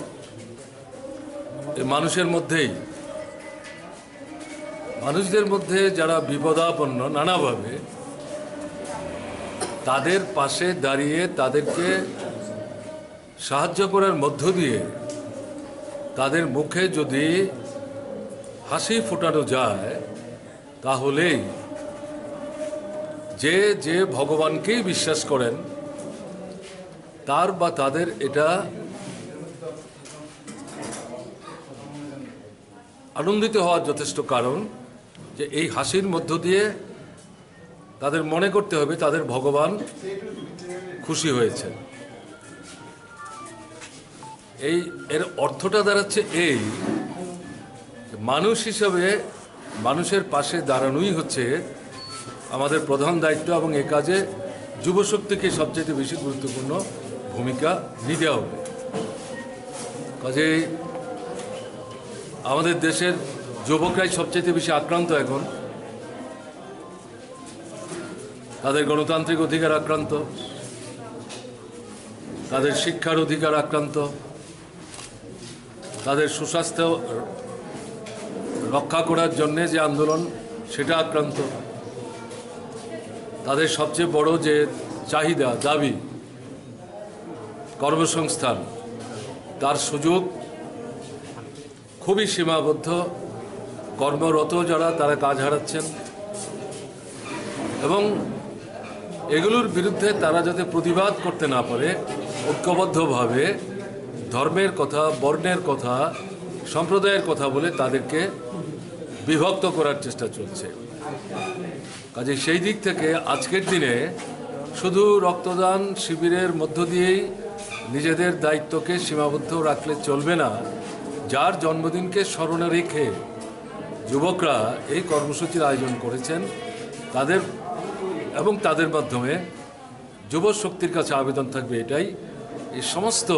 এই মানুষের মধ্যেই। মানুষদের মধ্যে যারা বিপদাপন্ন নানাভাবে, তাদের পাশে দাঁড়িয়ে তাদেরকে সাহায্য করার মধ্য দিয়ে তাদের মুখে যদি হাসি ফোটানো যায়, তাহলেই যে যে ভগবানকেই বিশ্বাস করেন তার বা তাদের এটা আনন্দিত হওয়ার যথেষ্ট কারণ যে এই হাসির মধ্য দিয়ে তাদের মনে করতে হবে তাদের ভগবান খুশি হয়েছে। এর অর্থটা দাঁড়াচ্ছে এই, মানুষ হিসাবে মানুষের পাশে দাঁড়ানোই হচ্ছে আমাদের প্রধান দায়িত্ব এবং এ কাজে যুবশক্তিকে সবচেয়ে বেশি গুরুত্বপূর্ণ ভূমিকা নিতে হবে। কাজেই আমাদের দেশের যুবকরাই সবচেয়ে বেশি আক্রান্ত এখন। তাদের গণতান্ত্রিক অধিকার আক্রান্ত, তাদের শিক্ষার অধিকার আক্রান্ত, তাদের সুস্বাস্থ্য রক্ষা করার জন্য যে আন্দোলন সেটা আক্রান্ত। তাদের সবচেয়ে বড় যে চাহিদা, দাবি কর্মসংস্থান, তার সুযোগ খুবই সীমাবদ্ধ। কর্মরত যারা তারা কাজ হারাচ্ছেন এবং এগুলোর বিরুদ্ধে তারা যাতে প্রতিবাদ করতে না পারে, ঐক্যবদ্ধভাবে ধর্মের কথা, বর্ণের কথা, সম্প্রদায়ের কথা বলে তাদেরকে বিভক্ত করার চেষ্টা চলছে। কাজে সেই দিক থেকে আজকের দিনে শুধু রক্তদান শিবিরের মধ্য দিয়েই নিজেদের দায়িত্বকে সীমাবদ্ধ রাখলে চলবে না। যার জন্মদিনকে স্মরণে রেখে যুবকরা এই কর্মসূচির আয়োজন করেছেন, তাদের এবং তাদের মাধ্যমে যুব শক্তির কাছে আবেদন থাকবে এটাই, এই সমস্ত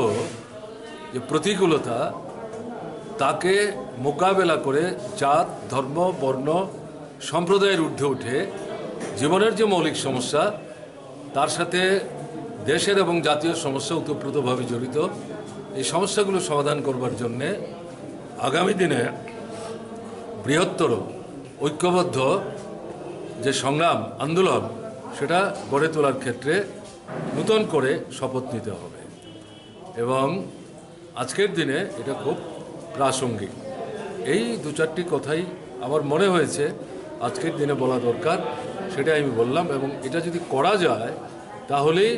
যে প্রতিকূলতা তাকে মোকাবেলা করে জাত, ধর্ম, বর্ণ, সম্প্রদায়ের ঊর্ধ্বে উঠে জীবনের যে মৌলিক সমস্যা তার সাথে দেশের এবং জাতীয় সমস্যা ওতপ্রোতভাবে জড়িত, এই সমস্যাগুলো সমাধান করবার জন্যে আগামী দিনে বৃহত্তর ঐক্যবদ্ধ যে সংগ্রাম আন্দোলন সেটা গড়ে তোলার ক্ষেত্রে নূতন করে শপথ নিতে হবে এবং আজকের দিনে এটা খুব প্রাসঙ্গিক। এই দু চারটি কথাই আমার মনে হয়েছে আজকের দিনে বলা দরকার, সেটাই আমি বললাম। এবং এটা যদি করা যায় তাহলেই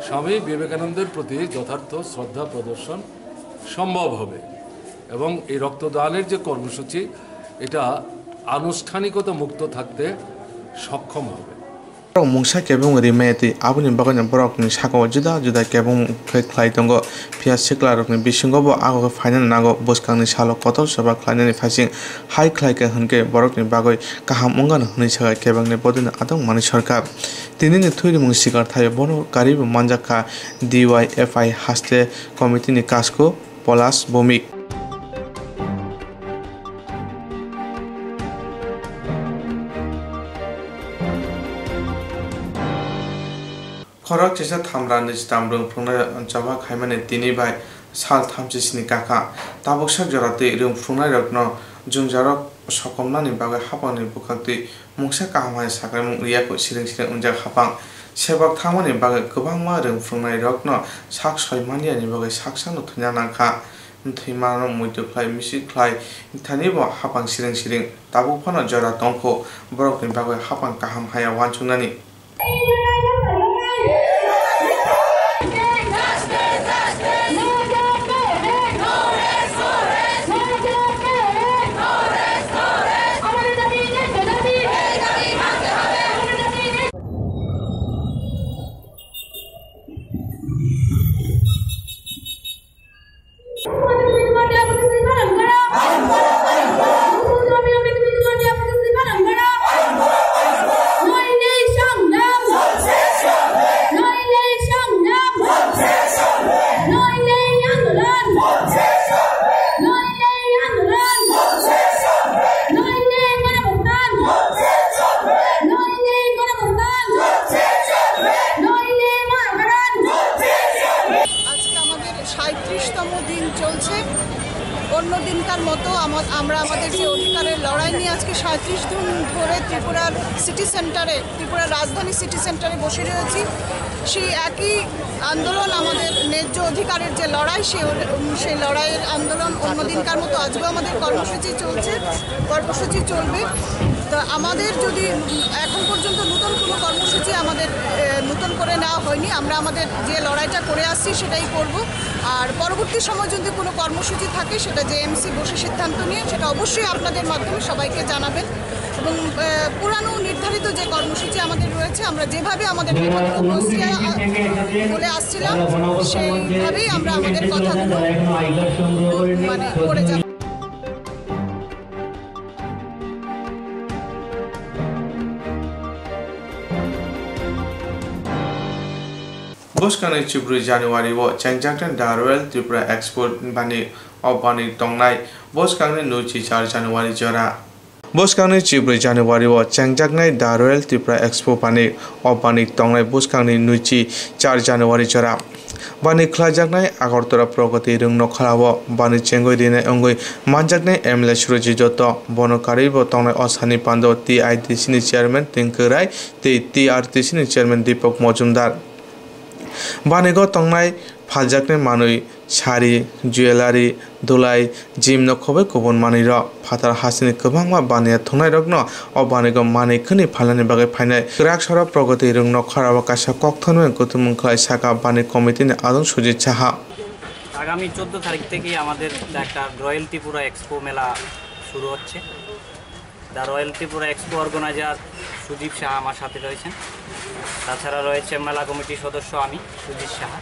স্বামী বিবেকানন্দের প্রতি যথার্থ শ্রদ্ধা প্রদর্শন সম্ভব হবে এবং এই রক্তদানের যে কর্মসূচি এটা আনুষ্ঠানিকতা মুক্ত থাকতে সক্ষম হবে। Mungsa kebung rimeti abuni bagani borok ni sako juda juda kebung khlai tongo pia sikla rok ni bisingo bo ago final nago boskang ni salo kotol soba khlai ni phasing hai khlai ke hunke borok ni bagoi kaham ungan huni saga kebang ni bodin adong mani sarkar tini ni thuri mung sikar thayo bono karib manjaka DYFI haste committee ni kasko polas bomik Korak cisa thamran ni stambrung phungna chaba khaimane tini bai sal thamchisni kaka tabok sak jarate rung phungna rokno jungjarok sokomna ni bagai hapang ni bukakti mungsa kahamai sakrai mung riya ko siring unjak hapang sebak thamani bagai gobangma rung phungna rokno sak soimania ni bagai saksan thanya nangkha thimano muitu khlai misi khlai thani bo hapang siring tabok phano jara tongkho borok ni bagai hapang kaham haya wanchungnani অন্য দিনকার মতো আমরা আমাদের যে অধিকারের লড়াই নিয়ে আজকে ৩৭ দিন ধরে ত্রিপুরার সিটি সেন্টারে ত্রিপুরার রাজধানী সিটি সেন্টারে বসে রয়েছি সেই একই আন্দোলন আমাদের ন্যায্য অধিকারের যে লড়াই সেই লড়াইয়ের আন্দোলন অন্য দিনকার মতো আজকেও আমাদের কর্মসূচি চলবে তো আমাদের যদি এখন পর্যন্ত নতুন কোনো কর্মসূচি আমাদের নতুন করে নেওয়া হয়নি আমরা আমাদের যে লড়াইটা করে আসছি সেটাই করব আর পরবর্তী সময় যদি কোনো কর্মসূচি থাকে সেটা জেএমসি বসে সিদ্ধান্ত নিয়ে সেটা অবশ্যই আপনাদের মাধ্যমে সবাইকে জানাবেন এবং পুরানো নির্ধারিত যে কর্মসূচি আমাদের রয়েছে আমরা যেভাবে আমাদের বলে আসছিলাম সেইভাবেই আমরা আমাদের কথাগুলো মানে করে যাব Boskang ni Chibru January wo Changjangtan da Royal Tripura Expo bani obani tongnai Boskang ni Nuchi 4 January jora Boskang ni Chibru January wo Changjaknai da Royal Tripura Expo bani obani tongnai Boskang ni Nuchi 4 January jora bani khlajaknai Agartala Progati rungno khalabo bani chengoi dine ongoi manjaknai MLA Suroji joto bonokari bo tongnai osani pando TIDC ni chairman Tinkurai TRTC ni chairman Deepak Mojumdar Banigo tongnai phaljakne manui sari jewelry dolai jim no khobe kobon manui ro phatar hasini kwbangma baniya thongnai rokno o banigo manui khani phalani bagai phainai krak sora progati rungno kharaba kasa Koktwma Koktwma khlai saka bani committee ni adon sujit saha আগামী 14 তারিখ থেকে আমাদের একটা royal Tripura expo মেলা শুরু হচ্ছে the royal Tripura expo organiser Sudip Saha আমার সাথে রয়েছেন তাছাড়া রয়েছে মেলা কমিটির সদস্য আমি সুজিত সাহা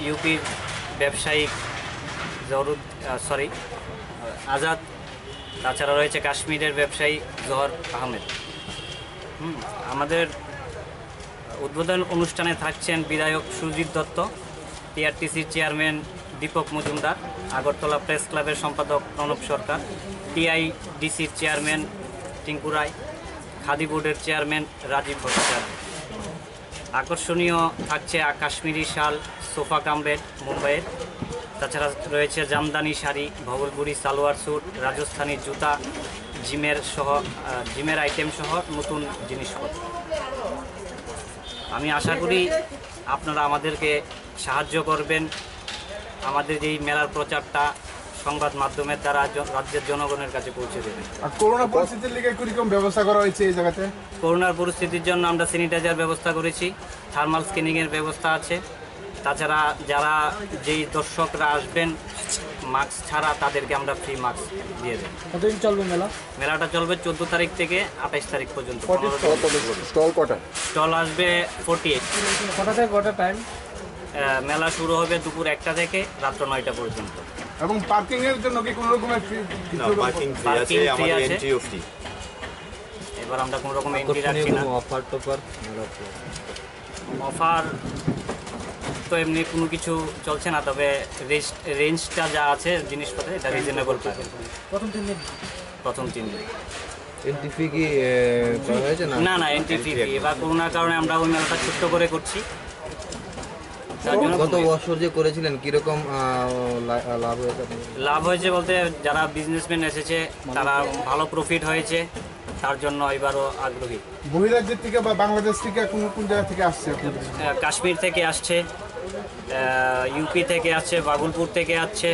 ইউপির ব্যবসায়িক আজাদ তাছাড়া রয়েছে কাশ্মীরের ব্যবসায়ী জহর আহমেদ আমাদের উদ্বোধন অনুষ্ঠানে থাকছেন বিধায়ক সুজিত দত্ত টিআরটিসির চেয়ারম্যান দীপক মজুমদার আগরতলা প্রেস ক্লাবের সম্পাদক প্রণব সরকার টিআইডিসির চেয়ারম্যান টিঙ্কু রায় খাদি বোর্ডের চেয়ারম্যান রাজীব ভট্টাচার্য আকর্ষণীয় থাকছে কাশ্মীরি শাল সোফা কামবেড মুম্বাইয়ের তাছাড়া রয়েছে জামদানি শাড়ি ভগলপুরি সালোয়ার স্যুট রাজস্থানী জুতা জিমের আইটেম সহ নতুন জিনিসপত্র আমি আশা করি আপনারা আমাদেরকে সাহায্য করবেন আমাদের এই মেলার প্রচারটা সংবাদ মাধ্যমের দ্বারা রাজ্যের জনগণের কাছে পৌঁছে দেবে আর করোনা পরিস্থিতির লিগে কিরকম ব্যবস্থা করা হয়েছে এই জায়গাতে করোনার পরিস্থিতির জন্য আমরা স্যানিটাইজার ব্যবস্থা করেছি থার্মাল স্ক্যানিংয়ের ব্যবস্থা আছে তাছাড়া যারা যেই দর্শকরা আসবেন মাস্ক ছাড়া তাদেরকে আমরা ফ্রি মাস্ক দিয়ে দেব। কতদিন চলবে মেলা? মেলাটা চলবে 14 তারিখ থেকে 28 তারিখ পর্যন্ত। স্টল কটা? স্টল আসবে 48। কটা থেকে কটা টাইম? মেলা শুরু হবে দুপুর 1টা থেকে রাত্র 9টা পর্যন্ত। এবং পার্কিং এর জন্য কি কোনো রকমের ফ্রি? পার্কিং ফ্রি আছে, এন্ট্রিও ফ্রি। এবার আমরা কোনো রকম এন্ট্রি রাখছি না। অফার টফার অফার তো এমনি কোনো কিছু চলছে না, তবে রেঞ্জটা যা আছে জিনিসপত্র এটা রিজনেবল পাবে। প্রথম 3 দিন এন্ট্রি ফি কি করা হয়েছে না? না এন্ট্রি ফি এবার করোনার কারণে আমরা ওই মেলাটা ছোট্ট করে করছি। গত বছর যে করেছিলেন কিরকম লাভ হয়েছে? লাভ হয়েছে বলতে যারা বিজনেসম্যান এসেছে তারা ভালো প্রফিট হয়েছে, তার জন্য এবারও আগ্রহী। বহিরাজ্যের থেকে বা বাংলাদেশ থেকে কোন জায়গা থেকে আসছে? কাশ্মীর থেকে আসছে, ইউপি থেকে আসছে, বাগলপুর থেকে আসছে,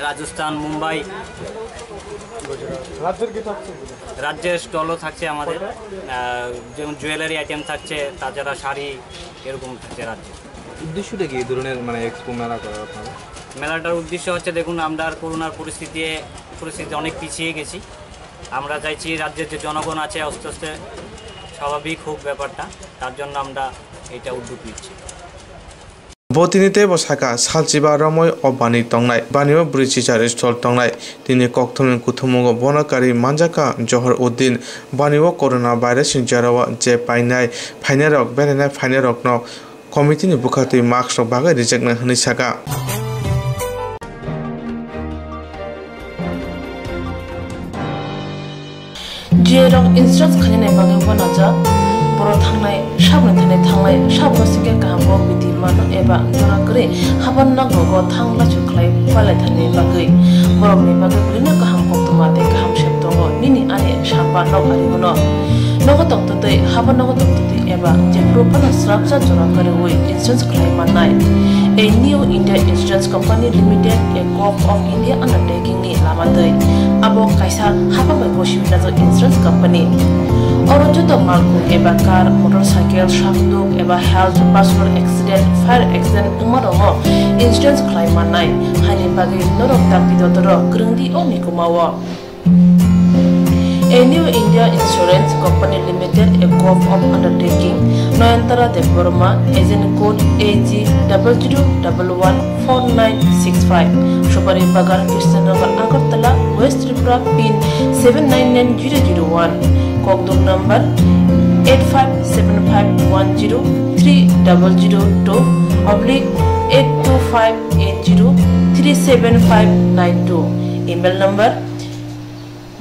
রাজস্থান, মুম্বাই। রাজ্যের স্টলও থাকছে আমাদের, যেমন জুয়েলারি আইটেম থাকছে, তাছাড়া শাড়ি এরকম থাকছে রাজ্যে। উদ্দেশ্যটা কি এই ধরনের মানে এক্সপো মেলা করা? আপনারা মেলাটার উদ্দেশ্য হচ্ছে, দেখুন আমরা করোনার পরিস্থিতি অনেক পিছিয়ে গেছি। আমরা চাইছি রাজ্যের যে জনগণ আছে আস্তে আস্তে স্বাভাবিক হোক ব্যাপারটা, তার জন্য আমরা এটা উদ্যোগ নিচ্ছি। বতিনিতে বসাকা সালচিবা রময় অবানি তংনাই বানিও ব্রিচিচার স্টল তংনাই তিনি কক্তম কুথুমুগ বনকারী মানজাকা জহর উদ্দিন বানিও করোনা ভাইরাস জারাওয়া যে পাইনাই ফাইনারক বেরেনাই ফাইনারক ন কমিটিनि बुखाति मार्क्स बागै रिजेक्ट हनै साका जेरक इंस्ट्रक्ट खाने बागै बनाजा बर थांनाय साबसिके गाहामो बिदि मान एबा जरा करे हाबन नगो थांला चुखलाय पालाय थाने बागै बरमनि बागै बिनो गाहाम कक्तमा दे गाहाम सेप्तंगो निनि आने साबा नग आरिबनो नगो तक्तदै हाबन नगो तक्तदै एबा जे प्रोपना स्राबजा जरा करे वे इंस्ट्रक्ट खाय माननाय A new India Insurance Company Limited, a co-op of India undertaking ni lamadai. Abo kaisa haba bai boshi na zo insurance company. Oro joto malku eba car, motorcycle, shaftu eba health, personal accident, fire accident umarongo insurance claim manai. Hani bagi norok tapi dotoro grungdi oni kumawa. A new India Insurance Company Limited, a co-op of undertaking, Noyantara de Burma, agent code AG00114965, Shobari Bagar, Krishnagar, Agartala, West Tripura, PIN 799001, Kokborok number 857510/82580375592, email number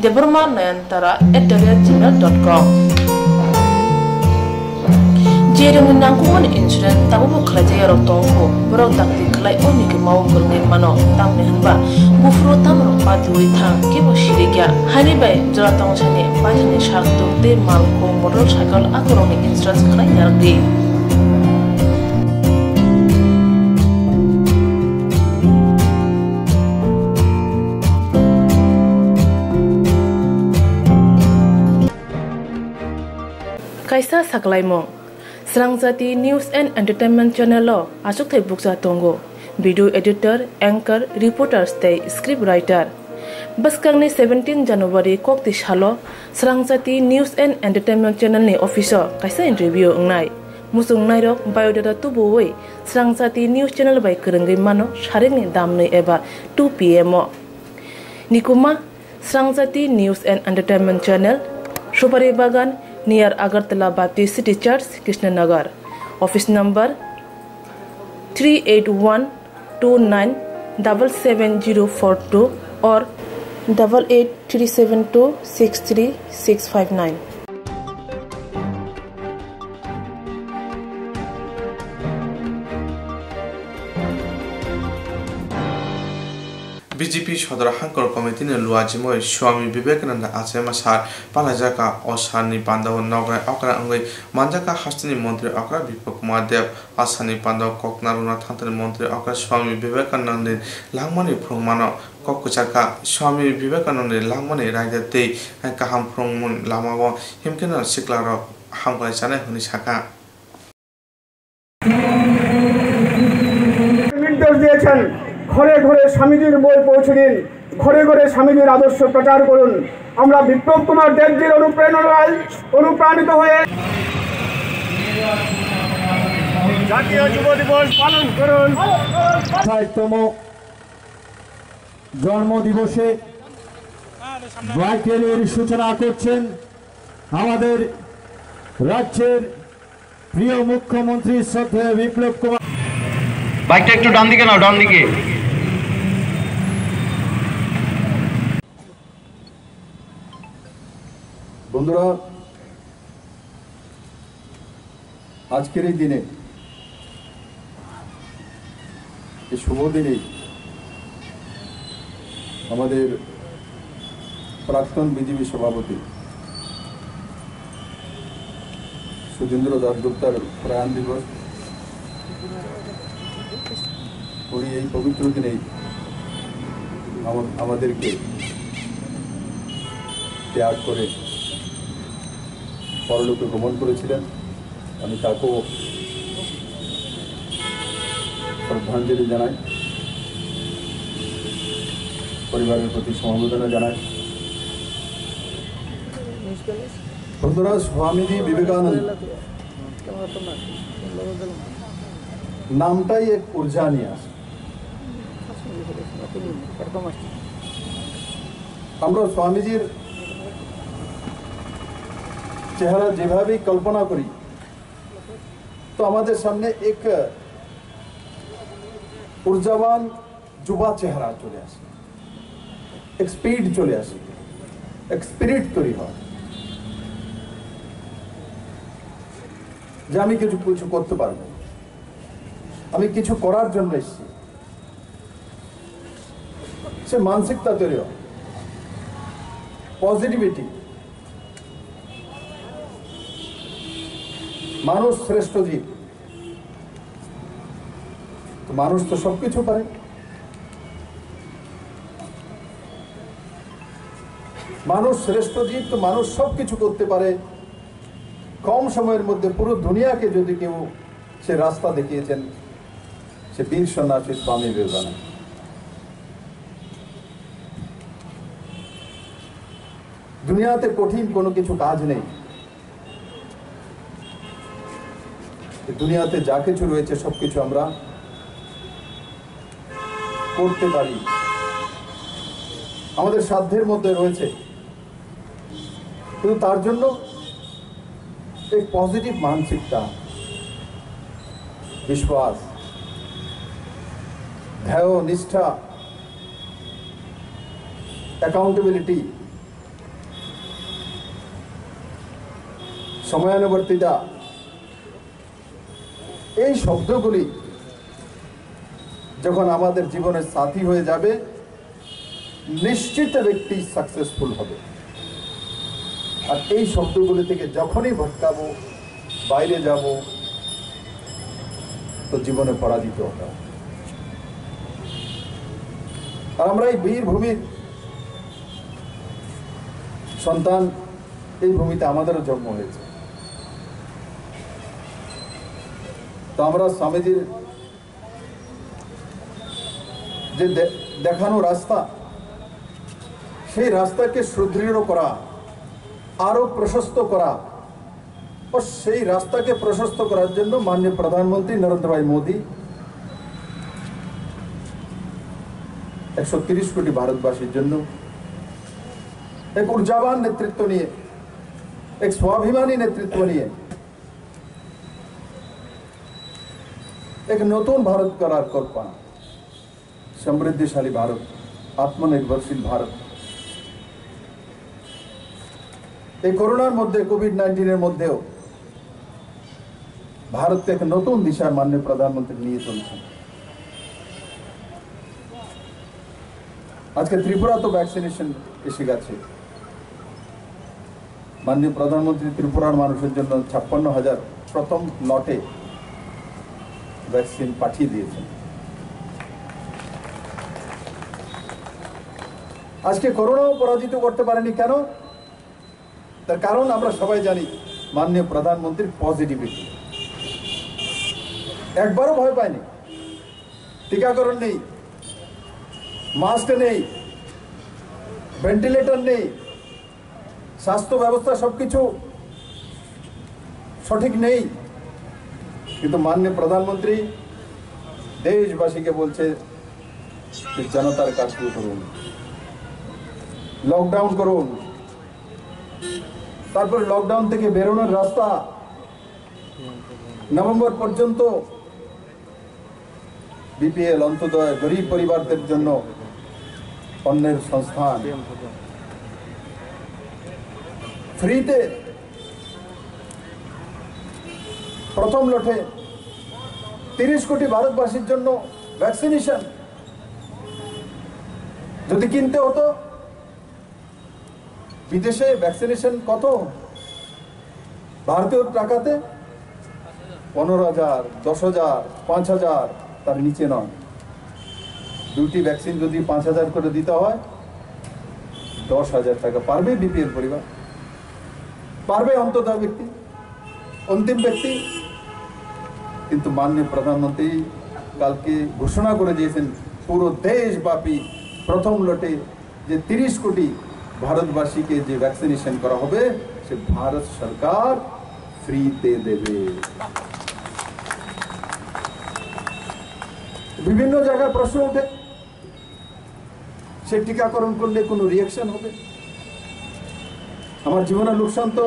deburmanayantara@gmail.com. Jerung nangkuman insurance tabu kerja rotongko berok takti kelai oni ke mau kerengin mano tam nehanba bufro tam ropa dui thang ke bosiriga hani bai jora tong chane bajane shakto te malko motorcycle akoroni insurance kelai yargi. Kaisa saklaimo Swrangchati News and Entertainment Channel asuk thai buksa tongo video editor anchor reporter stay script writer baskangni 17 January kokti salo Swrangchati News and Entertainment Channel ni officer kaisa interview ngnai musung nairok biodata tubuwei Swrangchati News Channel bai kerengai mano sharing damnai eba 2 pm nikuma Swrangchati News and Entertainment Channel Shobari Bagan near Agartala Baptist City Church, Krishnanagar. Office number 38129777042 or 8837263659. BJP সদর হাঙ্কর কমিটিনি লুয়াজিময় স্বামী বিবেকানন্দ আশ্রমা সার পালাজাকা অসানি পান্ডব নগরায় অকরা অঙ্গই মানজাকা হাস্তিনি মন্ত্রী অকরা বিপ্লব কুমার দেব আসানি পান্ডব ককনারুনা থান্তনি মন্ত্রী অকরা স্বামী বিবেকানন্দের লাংমানি ফ্রংমানো কককুচাকা স্বামী বিবেকানন্দের লাংমানি রায়দাতে কাহাম ফ্রংমুন লামাও হিমকেন সিকলার হামকাই জানাই হনি সাকা নির্দেশ দিয়েছেন ঘরে ঘরে স্বামীজির বই পৌঁছে দিন, ঘরে ঘরে স্বামীজির আদর্শ প্রচার করুন। আমরা বিপ্লব কুমার দেবজির অনুপ্রাণিত হয়ে জাতীয় যুব দিবস পালন করুন। ৬০তম জন্মদিবসে বাইক র্যালির সূচনা করছেন আমাদের রাজ্যের প্রিয় মুখ্যমন্ত্রী শ্রদ্ধেয় বিপ্লব কুমার। বাইকটা একটু ডান দিকে নাও, ডান দিকে। বন্ধুরা, আজকের এই দিনে, এই শুভ দিনে আমাদের প্রাক্তন বিজেপি সভাপতি সুধীন্দ্র দাশগুপ্তার প্রয়াণ দিবস। উনি এই পবিত্র দিনে আমাদেরকে ত্যাগ করে পরলোকে গমন করেছিলেন। আমি তাকেও শ্রদ্ধাঞ্জলি জানাই, পরিবারের প্রতি সমবেদনা জানাই। বন্ধুরা, স্বামীজি বিবেকানন্দ নামটাই এক ঊর্জা নিয়ে আসে। আমরা স্বামীজির চেহারা যেভাবে কল্পনা করি, তো আমাদের সামনে এক ঊর্জাবান যুবা চেহারা চলে আসে, এক স্পিড চলে আসে, এক স্পিরিট তৈরি হয় যে আমি কিছু কিছু করতে পারবো, আমি কিছু করার জন্য এসেছি। সে মানসিকতা তৈরি হয়, পজিটিভিটি। মানুষ শ্রেষ্ঠ জীব, তো মানুষ তো সবকিছু পারে। মানুষ শ্রেষ্ঠ জীব, তো মানুষ সবকিছু করতে পারে। কম সময়ের মধ্যে পুরো দুনিয়াকে যদি কেউ সে রাস্তা দেখিয়েছেন, সে বীর সন্ন্যাসী স্বামী বিবেকানন্দ। দুনিয়াতে কঠিন কোনো কিছু কাজ নেই। দুনিয়াতে যা কিছু রয়েছে সবকিছু আমরা করতে পারি, আমাদের সাধ্যের মধ্যে রয়েছে। কিন্তু তার জন্য एक पॉजिटिव मानसिकता, विश्वास, ध्येय, निष्ठा, अकाउंटेबिलिटी, समयानुवर्तिता, এই শব্দগুলি যখন আমাদের জীবনের সাথী হয়ে যাবে, নিশ্চিত ব্যক্তি সাকসেসফুল হবে। আর এই শব্দগুলি থেকে যখনই ভটকাবো, বাইরে যাব, তো জীবনে পরাজিত হবে। আর আমরা এই বীরভূমির সন্তান, এই ভূমিতে আমাদেরও জন্ম হয়েছে। তো আমরা স্বামীজির যে দেখানো রাস্তা, সেই রাস্তাকে সুদৃঢ় করা, আরো প্রশস্ত করা, और সেই রাস্তাকে প্রশস্ত করার জন্য মাননীয় প্রধানমন্ত্রী নরেন্দ্র ভাই মোদী 130 কোটি ভারতবাসীর জন্য এক ঊর্জাবান নেতৃত্ব নিয়ে, এক স্বাভিমানী নেতৃত্ব নিয়ে এক নতুন ভারত করার কল্পনা, সমৃদ্ধিশালী ভারত, আত্মনির্ভরশীল ভারত। এই করোনার মধ্যে, কোভিড-19 মধ্যেও ভারতকে এক নতুন দিশায় মাননীয় প্রধানমন্ত্রী নিয়ে চলছেন। আজকে ত্রিপুরা তো ভ্যাকসিনেশন এসে গেছে। মাননীয় প্রধানমন্ত্রী ত্রিপুরার মানুষের জন্য 56,000 প্রথম লটে ভ্যাকসিন পাঠিয়ে দিয়েছেন। আজকে করোনাও পরাজিত করতে পারেনি। কেন? তার কারণ আমরা সবাই জানি মাননীয় প্রধানমন্ত্রীর পজিটিভিটি। একবারও ভয় পায়নি, টিকাকরণ নেই, মাস্ক নেই, ভেন্টিলেটর নেই, স্বাস্থ্য ব্যবস্থা সবকিছু সঠিক নেই, কিন্তু মাননীয় প্রধানমন্ত্রী দেশবাসীকে বলছে যে জনতার কারফিউ করুন, লকডাউন করুন। তারপরে লকডাউন থেকে বেরোনোর রাস্তা নভেম্বর পর্যন্ত বিপিএল, অন্তোদয়, গরিব পরিবারদের জন্য অন্যের সংস্থান, ফ্রিতে প্রথম লটে 30 কোটি ভারতবাসীর জন্য ভ্যাকসিনেশন। যদি কিনতে হতো, বিদেশে ভ্যাকসিনেশন কত? ভারতীয় টাকাতে 15,000, 10,000, 5,000, তার নিচে নয়। দুটি ভ্যাকসিন যদি 5,000 করে দিতে হয়, 10,000 টাকা পারবে বিপিএল পরিবার, পারবে অন্তোদয় ব্যক্তি, অন্তিম ব্যক্তি। কিন্তু মাননীয় প্রধানমন্ত্রী কালকে ঘোষণা করে দিয়েছেন পুরো দেশব্যাপী প্রথম লটে যে 30 কোটি ভারতবাসীকে যে ভ্যাকসিনেশন করা হবে, সে ভারত সরকার ফ্রিতে দেবে। বিভিন্ন জায়গায় প্রশ্ন ওঠে, সে টিকাকরণ করলে কোনো রিয়াকশন হবে, আমার জীবনের লোকসান তো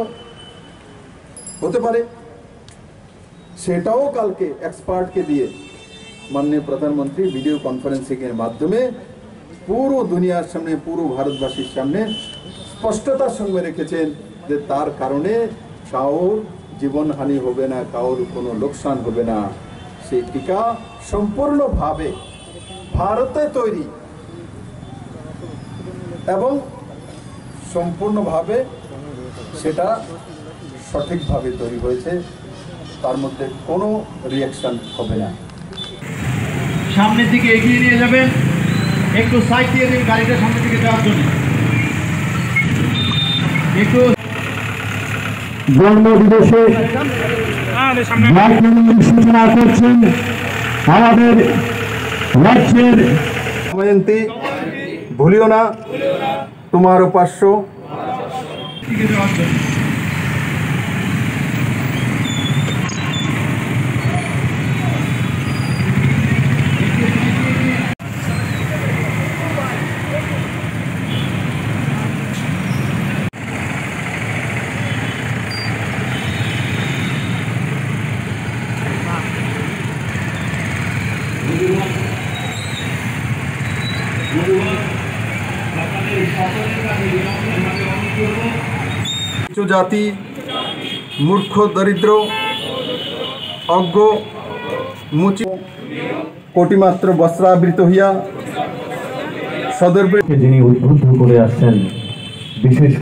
হতে পারে। সেটাও কালকে এক্সপার্টকে দিয়ে মাননীয় প্রধানমন্ত্রী ভিডিও কনফারেন্সিং এর মাধ্যমে পুরো দুনিয়ার সামনে, পুরো ভারতবাসীর সামনে স্পষ্টতার সঙ্গে রেখেছেন যে তার কারণে কারোর জীবনহানি হবে না, কারোর কোনো লোকসান হবে না। সেই টিকা সম্পূর্ণভাবে ভারতে তৈরি এবং সম্পূর্ণভাবে সেটা সঠিকভাবে তৈরি হয়েছে, তার মধ্যে কোনো রিয়াকশন হবে না। সামনের দিকে এগিয়ে নিয়ে যাবেন, একটু সাইড দিয়ে দিন গাড়িটা সামনের দিকে যাওয়ার জন্য। একটু জন্মদিবসে সূচনা করছেন আমাদের রাজ্যের জয়ন্তী, ভুলিও না তোমার উপাস্য। কিছু জাতি মূর্খ, দরিদ্র, অজ্ঞ, মুচি কোটিমাত্র বস্ত্রাবৃত হইয়া সদর্পে যিনি উদ্বুদ্ধ করে আসছেন বিশেষ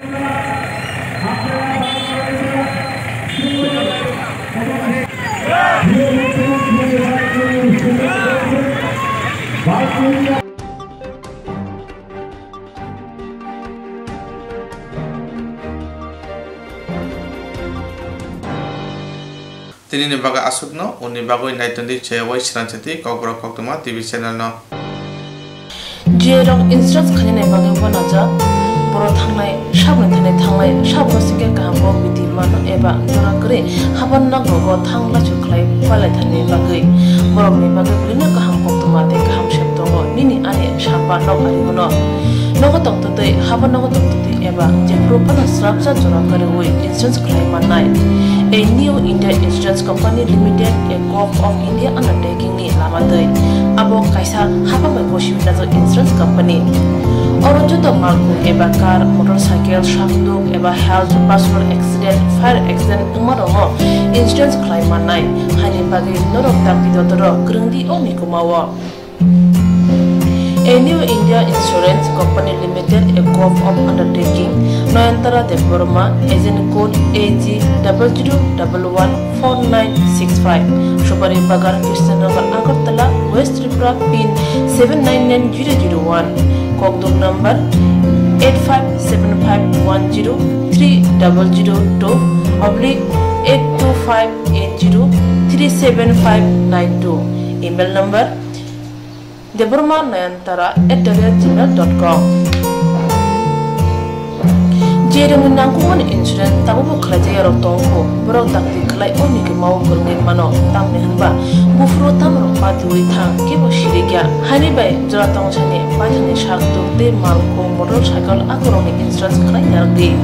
Tini ni baga asukno uni bagoi naitandi chewai Swrangchati Kokborok Koktwma TV channel no. Jerong instance khani nai bagai banaja boro thangnai sabni sabo sike kaham biti man eba jora kre haban na gogo thangla chuklai palai thani bagai borok ni bagai bulina kaham Koktwma te kaham sheptongo nini ani sapa nok ari gono nogo tongtoi haban nogo tongtoi eba jepro pana Swrangchati jora kare oi instance khlai manai. A new India Insurance Company Limited, a Corp of India undertaking ni lamadoi. Abo kaisa haba mai koshi nazo insurance company. Oro joto malku eba car, motorcycle, shafduk eba health, personal accident, fire accident umarongo insurance claim manai. Hani bagi norok takti dotoro grungdi omi kumawa. A new India Insurance Company Limited, a Corp of undertaking, Noyantara de Burma, agent code AG 00114965, Shubari Bagar, Krishnagar, Agartala, West Tripura, PIN 799001, Kokduk number 8575103002/82580375592, email number deborma9tara@gmail.com. Jereng nangkungan insurans tabu buklai yarok tongko borok takti kelai oni ke mau berngin mano tam nehanba bufro tam rokpa duri thang ke bo shirikya hani bai jora tong chani pajani shak to te mal ko motorcycle akoroni insurance kelai yardi.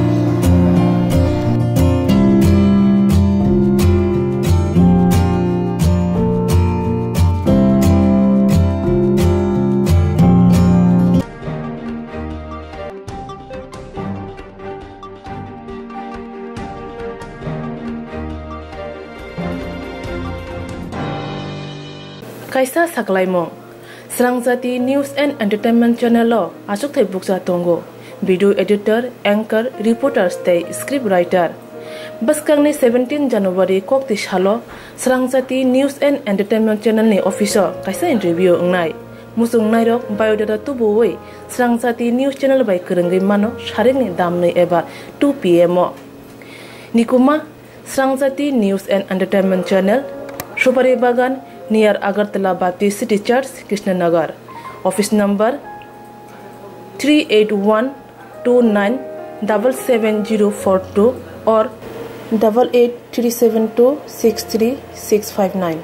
Kaisa saklaimo Swrangchati News and Entertainment Channel lo asuk thai buksa tongo video editor anchor reporter stay script writer baskangni 17 January kokti salo Swrangchati News and Entertainment Channel ni officer kaisa interview ngnai musung nairok biodata tubuwei Swrangchati News Channel bai kerengai mano sarengni damnei eba 2 pm nikuma Swrangchati News and Entertainment Channel Supari Bagan near Agartala Baptist City Church, Krishnanagar. Office number 3812977042 or 8837263659.